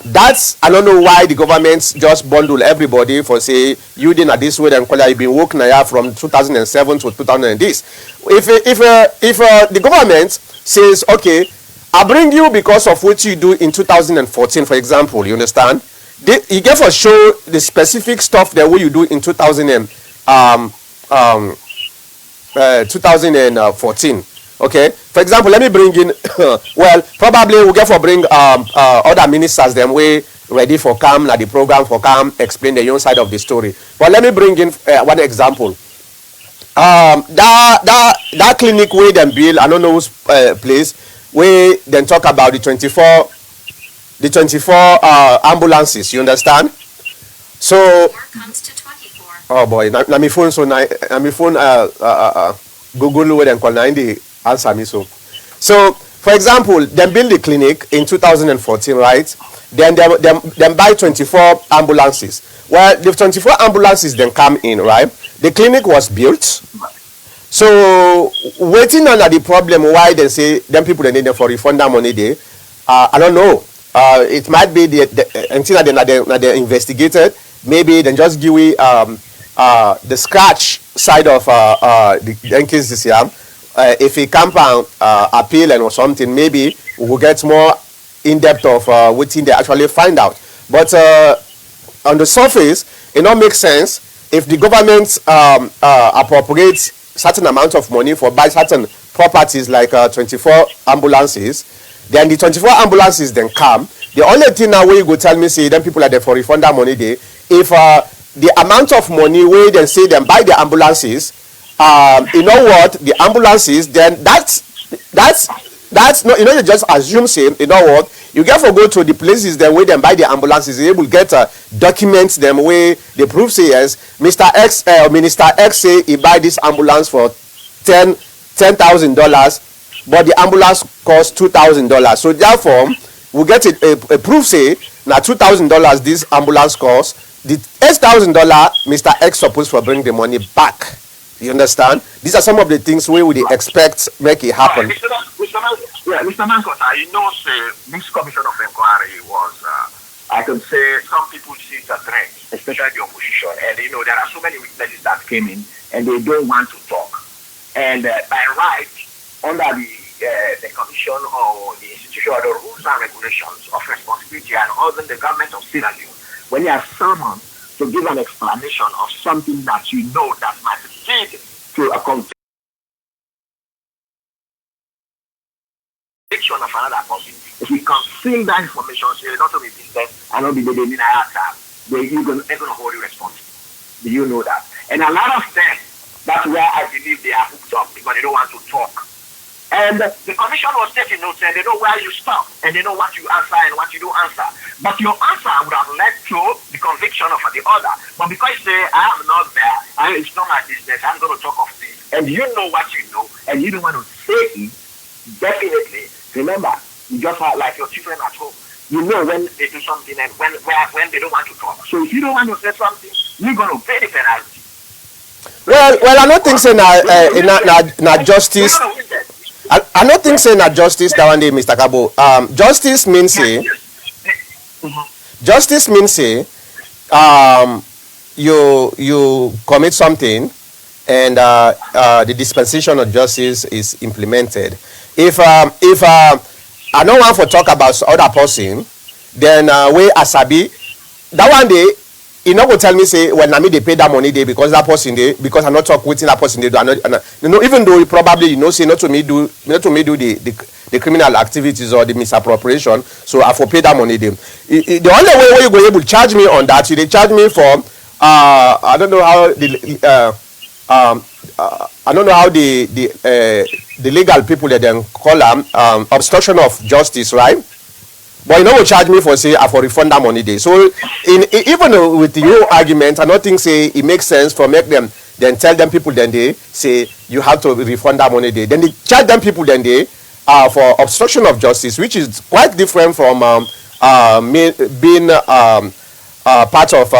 that's, I don't know why the government just bundle everybody for say you didn't this way and you've been working now from 2007 to 2000 and this. If the government says, okay, I bring you because of what you do in 2014, for example, you understand? You get for show the specific stuff that what you do in 2014. Okay, for example, let me bring in well, probably we'll get for bring other ministers them way ready for come na the program for come explain the own side of the story. But let me bring in one example. That clinic where them build, I don't know whose place, where then talk about the 24 ambulances, you understand? So oh boy, na my phone so na my phone Google where them call 90 answer me so. So for example, them build the clinic in 2014, right? Then them buy 24 ambulances. Well, the 24 ambulances then come in, right? The clinic was built. So waiting on the problem why they say them people they need them for refund that money there. I don't know. It might be until they investigated. Maybe then just give we the scratch side of the case this year. If a compound appeal and or something, maybe we will get more in depth of what they actually find out. But on the surface, it don't make sense if the government appropriates certain amount of money for buy certain properties like 24 ambulances. Then the 24 ambulances then come. The only thing now where you go tell me say then people are there for refund that money there. If the amount of money where they say them buy the ambulances, you know what, the ambulances, then that's not, you know, you just assume same, you know what, you get to go to the places then where them buy the ambulances, they will get documents them where they prove say yes, Mr. X, Minister X say he buy this ambulance for $10,000, but the ambulance cost $2,000. So therefore, we get a proof say now $2,000 this ambulance cost. The $8,000 Mr. X supposed to bring the money back. You understand? These are some of the things we would expect make it happen. Mr. Mankota, you know, this commission of inquiry was, I can say, some people see it as a threat, especially the opposition. And, you know, there are so many witnesses that came in and they don't want to talk. And by right, under the commission or the institution or the rules and regulations of responsibility and also the government of Sierra Leone, when you are summoned to give an explanation of something that you know that might lead to a conviction of another person, if you conceal that information, so you're not only business and not be the mean you're going to hold you responsible. Do you know that? And a lot of them, that's where I believe they are hooked up because they don't want to talk. And the commission was taking notes and they know where you stop and they know what you answer and what you don't answer. But your answer would have led to the conviction of the other. But because you say, I am not there, it's not my business, I'm going to talk of this. And you know what you know and you don't want to say it, definitely, remember, you just have like your children at home. You know when they do something and when they don't want to talk. So if you don't want to say something, you're going to pay the penalty. Well, I don't think so now justice. I don't think say na justice that one day, Mr. Kabo. Justice means say, justice means say, you commit something, and the dispensation of justice is implemented. If I don't want to talk about other person, then we asabi that one day. You know, go tell me say when I mean they pay that money day because that person day because I not talk with that person they do. You know, even though probably say not to me do the criminal activities or the misappropriation, so I for pay that money day. The only way you go able to charge me on that, they charge me for I don't know how the legal people that then call them obstruction of justice, right? But you know what charge me for say I for refund that money day. So even with your argument, I don't think say it makes sense for make them then tell them people then they say you have to refund that money day. Then they charge them people then they for obstruction of justice, which is quite different from being part of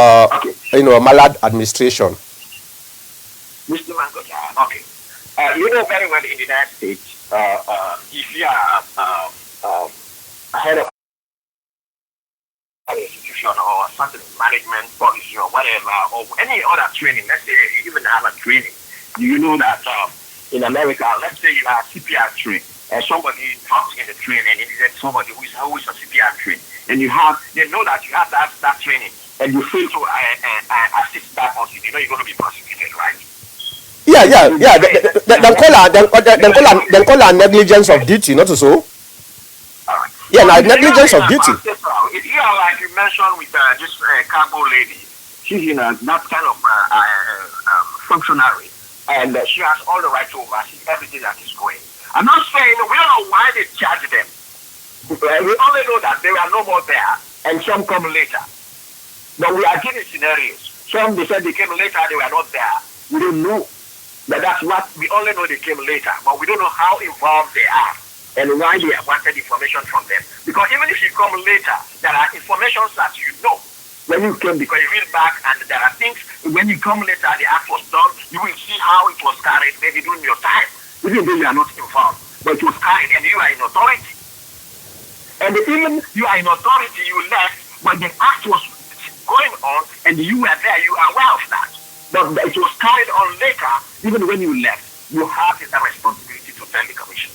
maladministration. Mr. Mankota, okay. You know very well in the United States, if you are head of institution or something management policy or whatever or any other training, let's say you even have a training, you know that in America, let's say you have CPR trained and somebody talks in the train and it is somebody who is a CPR trained and they know that you have that training and you fail to assist that person, you know you're going to be prosecuted, right? Yeah. They call her negligence of duty, not so. Yeah, like negligence of duty. If you are like you mentioned with this cargo lady, she's in that kind of functionary, and she has all the right to oversee everything that is going. I'm not saying we don't know why they charge them. We only know that they were no more there, and some come later. But we are giving scenarios. Some they said they came later, they were not there. We don't know. But that's what we only know they came later, but we don't know how involved they are. And why they wanted information from them. Because even if you come later, there are informations that you know when you came because you read back and there are things, when you come later, the act was done, you will see how it was carried maybe during your time. Even though you are not involved, but it was carried and you are in authority. And even you are in authority, you left, but the act was going on and you were there, you are aware of that. But it was carried on later, even when you left, you have the responsibility to tell the commission.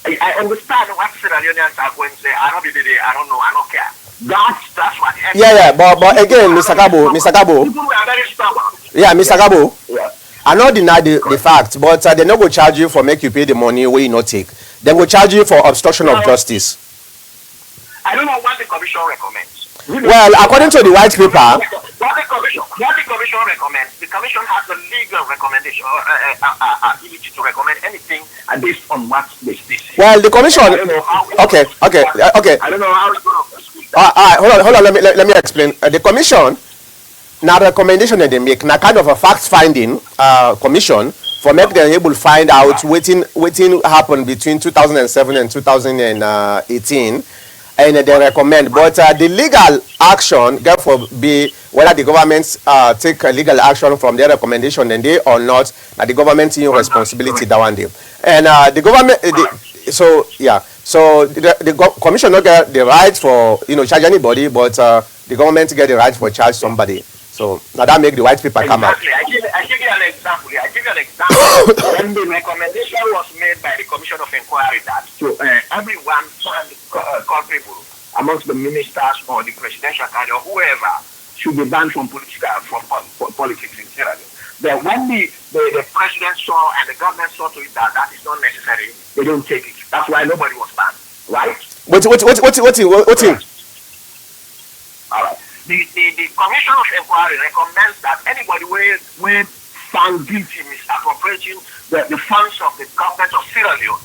I understand what Sierra Leoneans are going to say. I don't know, I don't care. That's what. Yeah. But again, Mr. Kabo. People were very stubborn. Yeah, Mr. Kabo. Yeah. I not deny the fact, but they not go charge you for make you pay the money where you not take. They go charge you for obstruction of justice. I don't know what the commission recommends. Well, according to the white paper, what the commission recommends, the commission has the legal recommendation, ability to recommend anything based on what they say. Well, the commission. Okay. I don't know how it's going to. Hold on. Let me explain. The commission, now recommendation that they make, now kind of a fact-finding commission. for make them able to find out waiting happened between 2007 and 2018, and they recommend. But the legal action, therefore, be whether the government take legal action from their recommendation and they or not, that the government in responsibility that one day. And the government, so the commission not get the right for charge anybody, but the government get the right for charge somebody. So now that make the white paper come out. I give you an example. When the recommendation was made by the Commission of Inquiry that everyone culpable amongst the ministers or the presidential candidate or whoever should be banned from politics in Sierra Leone. But when the president saw and the government saw to it that that is not necessary, they don't take it. That's why nobody was banned, right? What? All right. The Commission of Inquiry recommends that anybody when found guilty misappropriating the funds of the government of Sierra Leone,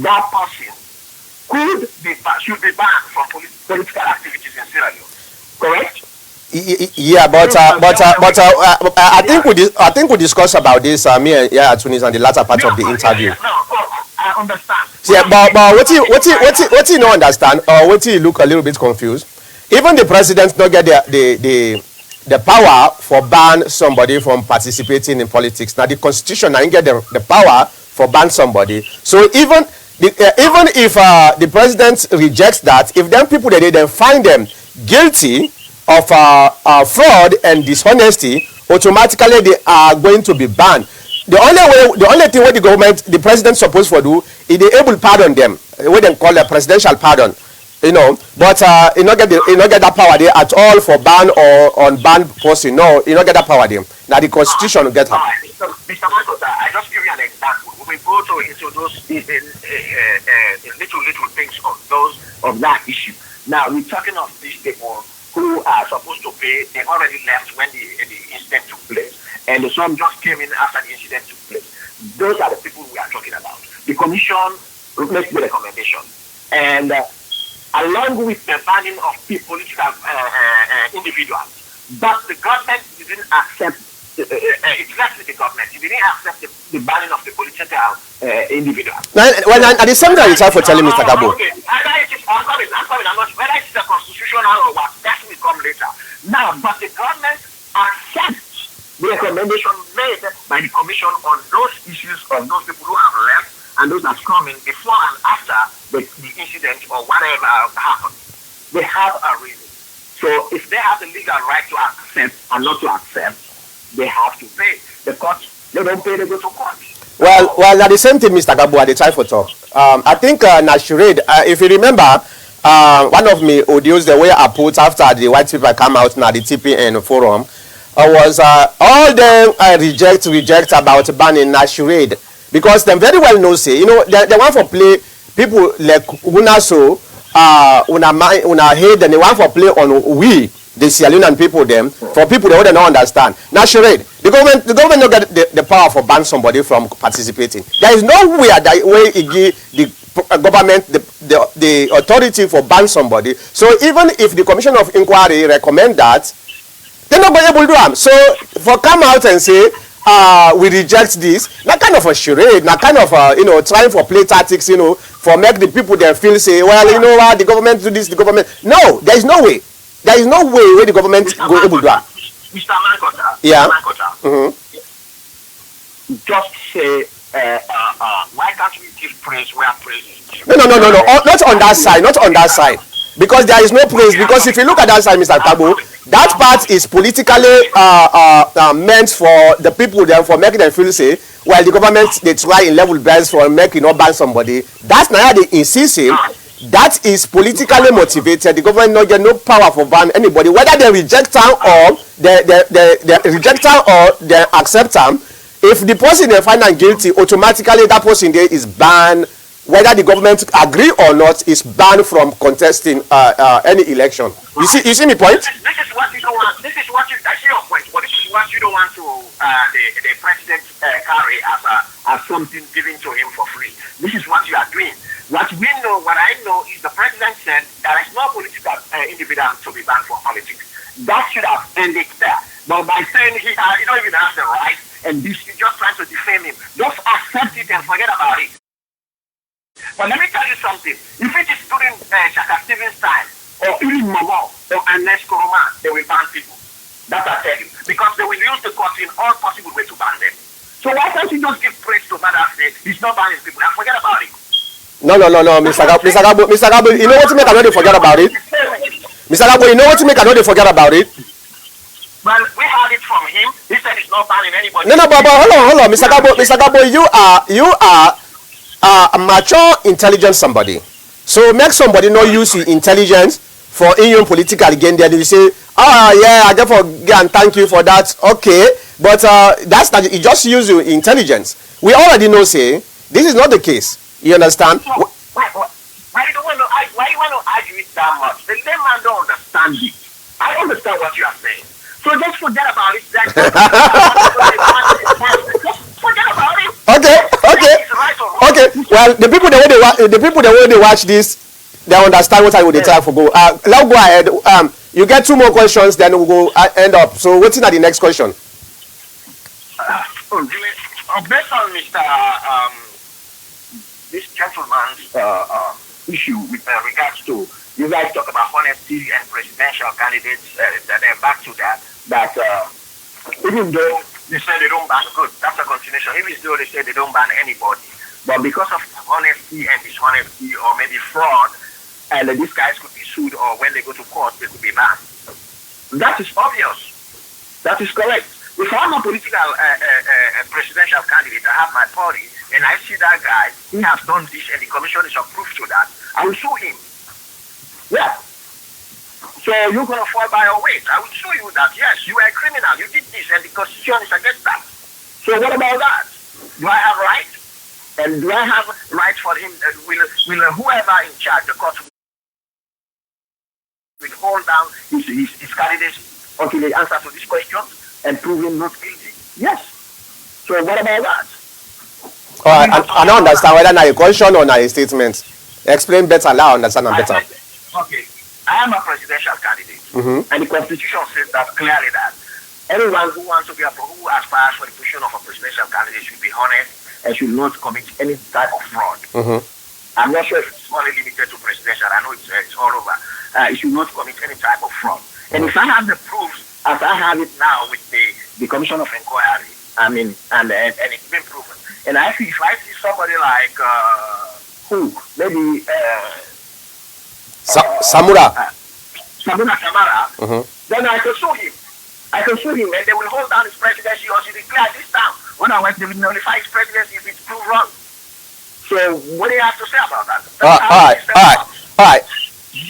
that person should be banned from political activities in Sierra Leone. Correct? Yeah, but I think we discussed about this me and Yahya Tunis on the latter part of the interview. No, I understand. Yeah, but what you don't understand, or what you look a little bit confused. Even the president not get the power for ban somebody from participating in politics. Now the constitution now get the power for ban somebody. So even if the president rejects that, if them people that they then find them guilty of fraud and dishonesty, automatically they are going to be banned. The only thing what the president supposed to do is they able pardon them, what they call a presidential pardon. But you not get that power there at all for ban or on ban person. No, you not get that power there. Now the constitution will get her. Mr. Mankota, I just give you an example. We go into those little things of that issue. Now we're talking of these people who are supposed to pay. They already left when the incident took place, and some just came in after the incident took place. Those are the people we are talking about. The commission makes the recommendation, and along with the banning of political individuals. But the government didn't accept, it's left with the government, it didn't accept the banning of the political individuals. Well, at the same time, you try for telling Mr. Gabo. Okay, I'm coming, whether it's the constitutional or what, that will come later. Now, but the government accepts the recommendation made by the commission on those issues of those people who have left and those that come in before and after the incident or whatever happened. They have a reason. So if they have the legal right to accept and not to accept, they have to pay. The court, they don't pay, they go to court. Well, at the same time, Mr. Gabo, at the time for talk. I think Nashirade, if you remember, one of me audios the way I put after the white paper come out now the TPN forum was all them reject about banning Nashirade. Because them very well know say, they want for play people like una so una hate and they want for play on we the Sierra Leonean people them for people they don't understand. Now Sherade, the government don't get the power for ban somebody from participating. There is no way that way it give the government the authority for ban somebody. So even if the Commission of Inquiry recommend that, they're not going to able to do them. So for come out and say we reject this, not kind of a charade, not kind of trying for play tactics, for make the people there feel say, well, what, the government do this, the government. No, there is no way. There is no way where the government go able to do that. Mr. Mankota. Yeah. Just say, why can't we give praise where praise is? No. Not on that side. Not on that side. Because there is no praise. Because if you look at that side, Mr. Tabo, that part is politically meant for the people there for making them feel say, well, the government they try in level best for making ban somebody. That's not how they insist him. That is politically motivated. The government not get no power for ban anybody, whether they reject them or they reject them or they accept them. If the person they find them guilty, automatically that person there is banned. Whether the government agree or not, is banned from contesting any election. You see my point? This is what you don't want. I see your point, but this is what you don't want to the president carry as something given to him for free. This is what you are doing. What I know is the president said there is no political individual to be banned from politics. That should have ended there. But by saying he don't even have the right, and this, you're just trying to defame him. Just accept it and forget about it. But let me tell you something. If it is during Shaka Stevens' time, or even Momo, or Ernest Koroma, they will ban people. That I tell you. Because they will use the court in all possible ways to ban them. So why can't you just give praise to Madam State? He's not banning people. And forget about it. No, Mr. Gabo, you know what to make I know they forget about it? Mr. Gabo, you know what to make I know they forget about it? Well, we heard it from him. He said he's not banning anybody. No, but hold on, Mr. Gabo, you are a mature, intelligent somebody. So make somebody not use your intelligence for in your political gain. Then you say, yeah, I therefore and thank you for that. Okay, but that's not. You just use your intelligence. We already know, say this is not the case. You understand? So, why you want to argue it that much? The layman don't understand it. I understand what you are saying. So just forget about it. Just forget about it. Okay. Well, the people the way they watch this, they understand what I would try for go. Let's go ahead. You get 2 more questions, then we'll go end up. So what's in the next question? Based on Mr. This gentleman's issue with regards to, you guys talk about honesty and presidential candidates, then back to that even though they say they don't ban, good, that's a continuation. Even though they say they don't ban anybody, but because of honesty and dishonesty or maybe fraud, and these guys could be sued, or when they go to court, they could be banned. That is obvious. That is correct. If I'm a political presidential candidate, I have my party, and I see that guy, he has done this, and the commission is approved to that, I will sue him. Yeah. So you're going to fall by your weight. I will show you that, yes, you are a criminal. You did this, and the Constitution is against that. So what about that? Do I have right? And do I have right for him? Will whoever in charge, the court, will hold down his candidates until they answer to this question and prove him not guilty? Yes. So what about that? I don't understand whether now a question or now a statement. Explain better, allow understand better. Okay. I am a presidential candidate, and the Constitution says that clearly that anyone who wants to be who aspires for the position of a presidential candidate should be honest and should not commit any type of fraud. I'm not sure if it's only limited to presidential. I know it's all over. It should not commit any type of fraud. And if I have the proofs, as I have it now with the Commission of Inquiry, and it's been proven. And if I see somebody like maybe Samura Samara, then I can sue him. And they will hold down his presidency or he declare this down. Otherwise, they will nullify his presidency if it's proved wrong. So, what do you have to say about that? All right.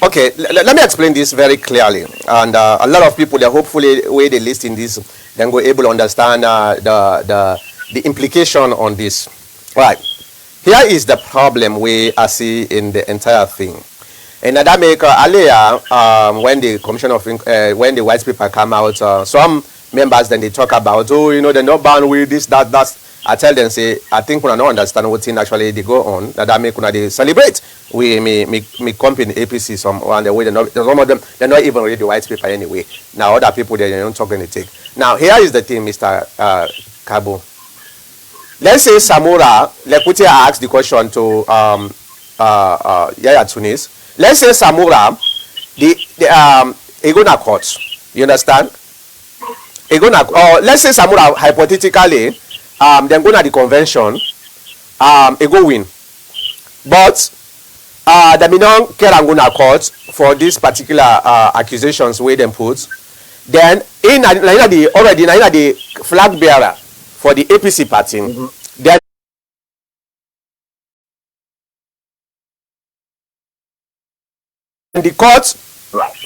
Okay, let me explain this very clearly. And a lot of people, hopefully, where they listen this, then go able to understand the implication on this. Right. Here is the problem we are see in the entire thing. And that make earlier when the commission of when the white paper come out, some members then they talk about, they're not bound with this, that. I tell them, say, I think we don't understand what thing actually they go on. That make they celebrate. We me company APC some on the way some of them they're not even read the white paper anyway. Now other people they don't talk anything. Now here is the thing, Mr. Kabo. Let's say Samura Lekutia asked the question to Yahya Tunis. Let's say Samura, Egona court. You understand? Let's say Samura hypothetically, then go to the convention, go win. But the Minon Keranguna court for these particular accusations where them put. Then in the flag bearer for the APC party, then the court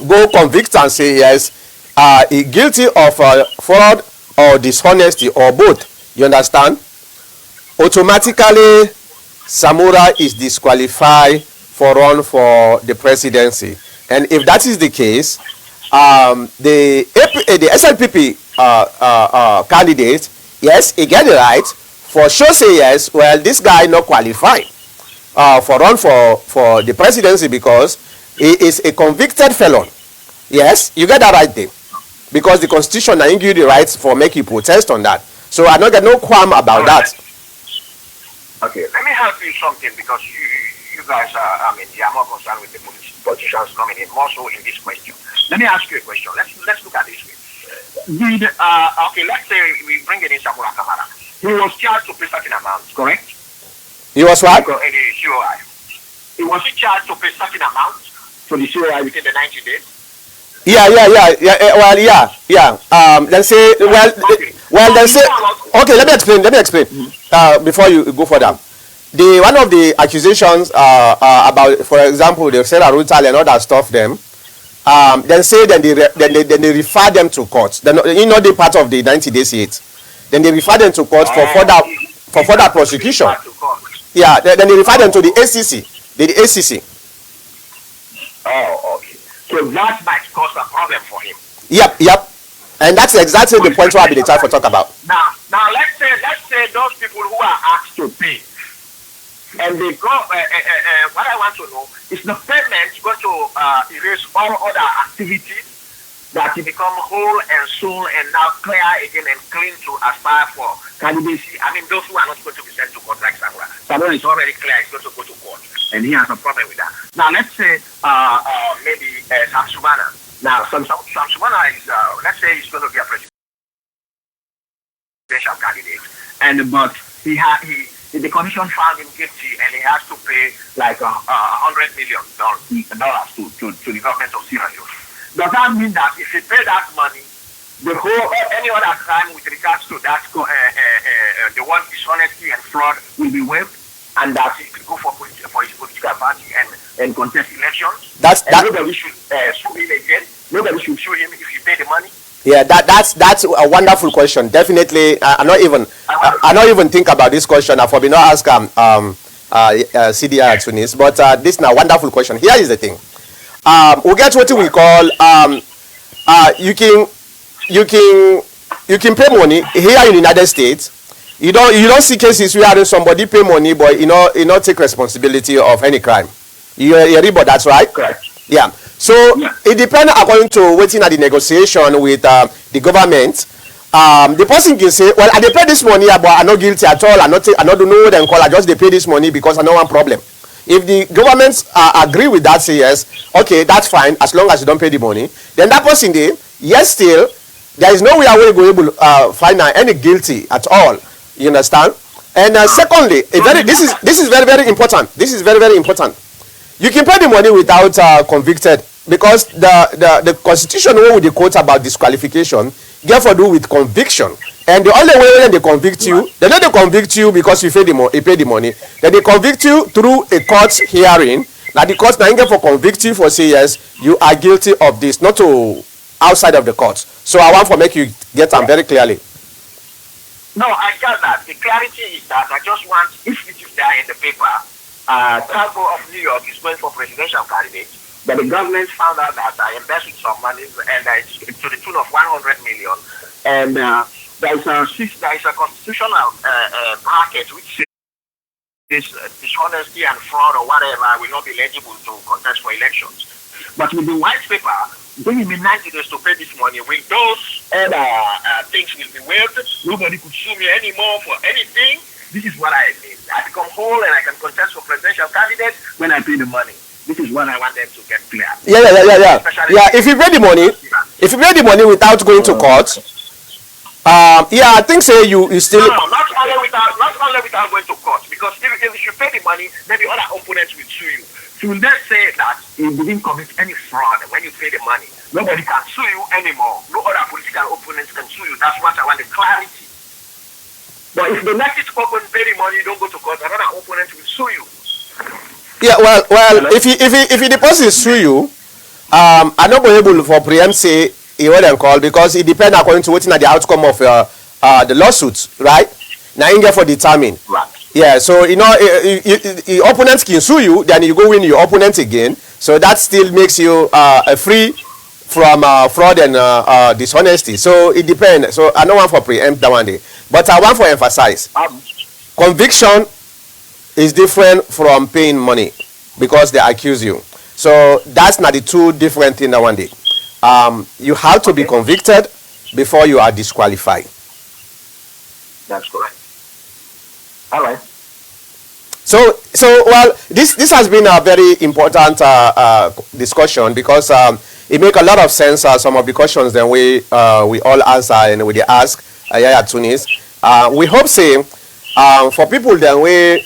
go convict and say yes, he guilty of fraud or dishonesty or both. You understand? Automatically, Samura is disqualified for run for the presidency. And if that is the case, the SLPP candidate, yes, he get it right. For sure say yes, well, this guy not qualified for run for the presidency because he is a convicted felon. Yes, you get that right there. Because the Constitution now give you the rights for make you protest on that. So I don't get no qualm about that. Okay, let me help you something because you guys are, you are more concerned with the politicians nominee, more so in this question. Let me ask you a question. Let's look at this way. Okay, let's say we bring in Sakura Kamara. He was charged to pay certain amounts, correct? He was what? In the COI. He was charged to pay certain amounts to the COI within the 90 days. Yeah. Then say, then say, okay, let me explain. Before you go further. One of the accusations about, for example, the Sierra Leoneans and all that stuff, then they refer them to court. They're not the part of the 90 days yet. Then they refer them to court for further prosecution. Yeah, then they refer them to the ACC. The ACC. Oh, okay. So that might cause a problem for him. Yep. And that's exactly the point where I'll be the time for talk about. Now let's say those people who are asked to pay, and they go. What I want to know is the payment going to erase all other activities that he become whole and soul and now clear again and clean to aspire for candidacy. I mean, those who are not going to be sent to court like Samura. Samura is already clear; he's going to go to court, and he has a problem with that. Now let's say maybe Samsumana. Now Samsumana is let's say he's going to be a presidential candidate, but the commission found him guilty, and he has to pay like $100 million to the government of Sierra Leone. Does that mean that if he pay that money, the whole any other crime with regards to that, the one dishonesty and fraud will be waived, and that he could go for his political party and contest elections? Nobody should sue him again. Nobody should sue him if he pay the money. Yeah, that's a wonderful question. Definitely, I not even think about this question. I probably not ask Sidi Yahya Tunis, but this is a wonderful question. Here is the thing. We get what we call you can pay money here in the United States. You don't see cases where somebody pay money, but you not take responsibility of any crime. You but that's right. Correct. Yeah. So it depends according to waiting at the negotiation with the government. The person can say, well, I dey pay this money, but I'm not guilty at all. I not do know them call. I just dey pay this money because I know one problem. If the governments agree with that, say yes, okay, that's fine, as long as you don't pay the money, then that person there, yes, still, there is no way I will go able to find any guilty at all. You understand? And secondly, this is very, very important. This is very, very important. You can pay the money without convicted, because the constitution with the quote about disqualification get to do with conviction. And the only way when they convict you, they don't convict you because you pay the money. Then they convict you through a court hearing. Now the court now get for convict you for say yes, you are guilty of this, not to outside of the court. So I want to make you get them very clearly. No, I got that. The clarity is that I just want, if it is there in the paper, Calvo of New York is going for presidential candidate, but the government found out that I invested some money, and it's to the tune of $100 million, and there is a constitutional bracket which says dishonesty and fraud or whatever will not be eligible to contest for elections. But with the white paper, giving me 90 days to pay this money, with those other things will be waived, nobody could sue me anymore for anything. This is what I mean. I become whole and I can contest for presidential candidate when I pay the money. This is what I want them to get clear. Yeah. If you pay the money without going to court, I think say you still. No, not only without going to court, because if you pay the money, then the other opponents will sue you. You will then say that you didn't commit any fraud when you pay the money. Nobody can sue you anymore. No other political opponents can sue you. That's what I want, the clarity. But if the next open, pay the money, you don't go to court, another opponent will sue you. Yeah, well, if he deposit sue you, I'm not going able for preempt say he wouldn't call, because it depends according to waiting at the outcome of the lawsuits, right? Now you get for determine. Right. Yeah, so your opponents can sue you, then you go win your opponent again. So that still makes you free from fraud and dishonesty. So it depends. So I don't want for preempt that one day, but I want for emphasize conviction is different from paying money because they accuse you. So that's not the two different things that one day. You have to be convicted before you are disqualified. That's correct. All right. So well, this has been a very important discussion because it makes a lot of sense. Some of the questions that we all answer and we ask Yahya Tunis. We hope say for people that we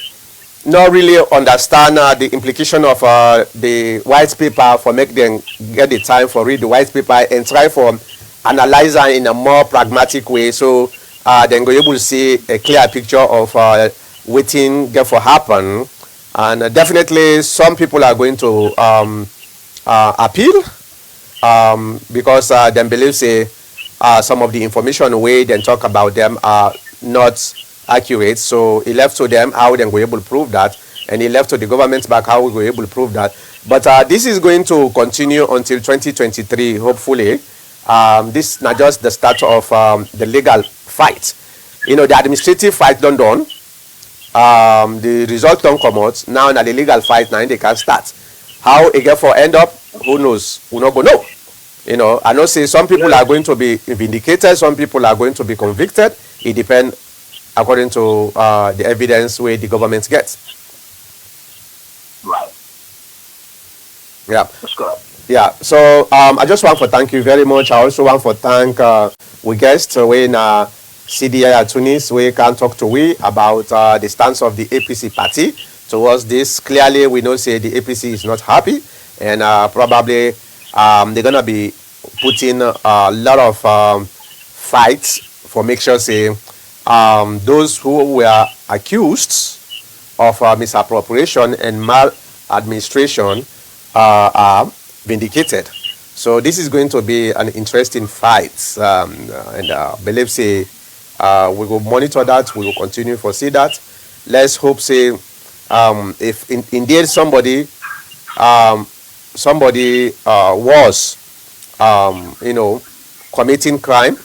not really understand the implication of the white paper, for make them get the time for read the white paper and try for analyze it in a more pragmatic way, so then go able to see a clear picture of waiting get for happen. And definitely some people are going to appeal because they believe say some of the information way then talk about them are not accurate. So it left to them how they were able to prove that, and it left to the government back how we were able to prove that. But this is going to continue until 2023, hopefully. This is not just the start of the legal fight. You know, the administrative fight done. The result don't come out. Now the legal fight now they can start. How it get for end up, who knows? We not go know. You know, I know say some people are going to be vindicated, some people are going to be convicted. It depends according to the evidence where the government gets. Right. Yeah. That's correct. Yeah. So I just want to thank you very much. I also want to thank we guests when Sidi Yahya Tunis we can talk to we about the stance of the APC party towards this. Clearly, we know say the APC is not happy, and probably they're gonna be putting a lot of fights for make sure say those who were accused of misappropriation and maladministration are vindicated. So this is going to be an interesting fight, and believe say we will monitor that. We will continue to see that. Let's hope say if indeed somebody was you know, committing crime,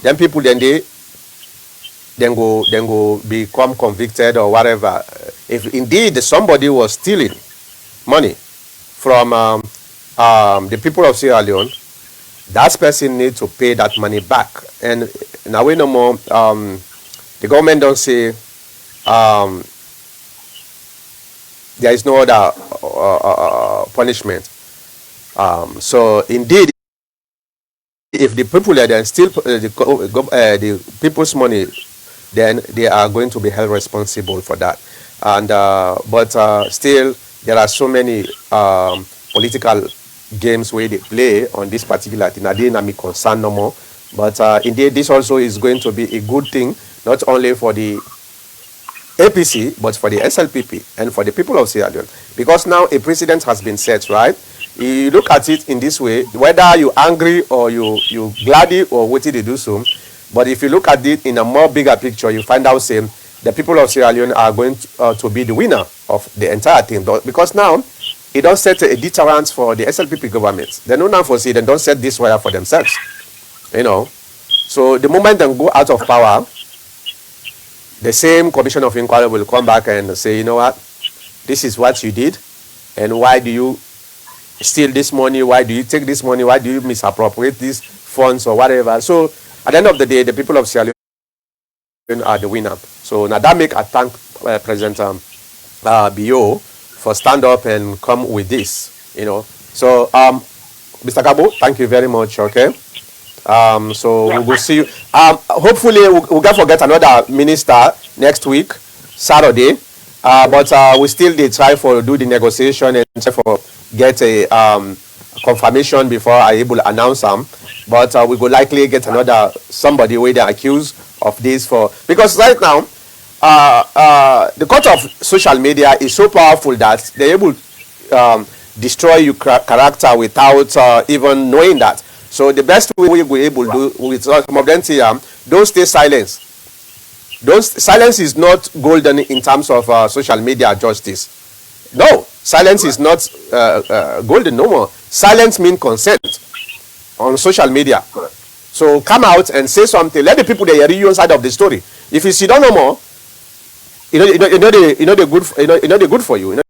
then people then go become convicted or whatever. If indeed somebody was stealing money from the people of Sierra Leone, that person needs to pay that money back. And now we no more the government don't say there is no other punishment. So indeed, if the people are then steal the people's money, then they are going to be held responsible for that. And but still, there are so many political games where they play on this particular thing. I didn't have me concern no more. But indeed, this also is going to be a good thing, not only for the APC, but for the SLPP and for the people of Sierra Leone. Because now a precedent has been set, right? You look at it in this way, whether you're angry or you glad or what they do so. But if you look at it in a more bigger picture, you find out saying the people of Sierra Leone are going to be the winner of the entire thing. Because now, it don't set a deterrent for the SLPP government. They don't now foresee, they don't set this wire for themselves. You know. So the moment they go out of power, the same commission of inquiry will come back and say, you know what, this is what you did, and why do you steal this money? Why do you take this money? Why do you misappropriate these funds or whatever? So at the end of the day, the people of Sierra Leone are the winner. So now that make I thank President BO for stand up and come with this, you know. So Mr. Gabo, thank you very much. Okay. So we will see you. Hopefully we'll get forget another minister next week, Saturday. But we still did try for do the negotiation and try for get a confirmation before I able to announce them. But we will likely get another somebody where they accused of this because right now the court of social media is so powerful that they're able to destroy your character without even knowing that. So the best way we're able to do with some of them here, don't stay silent. Silence is not golden in terms of social media justice. No, silence is not golden no more. Silence means consent on social media. So come out and say something. Let the people that hear your side of the story. If you see don't know more, you know the good for you.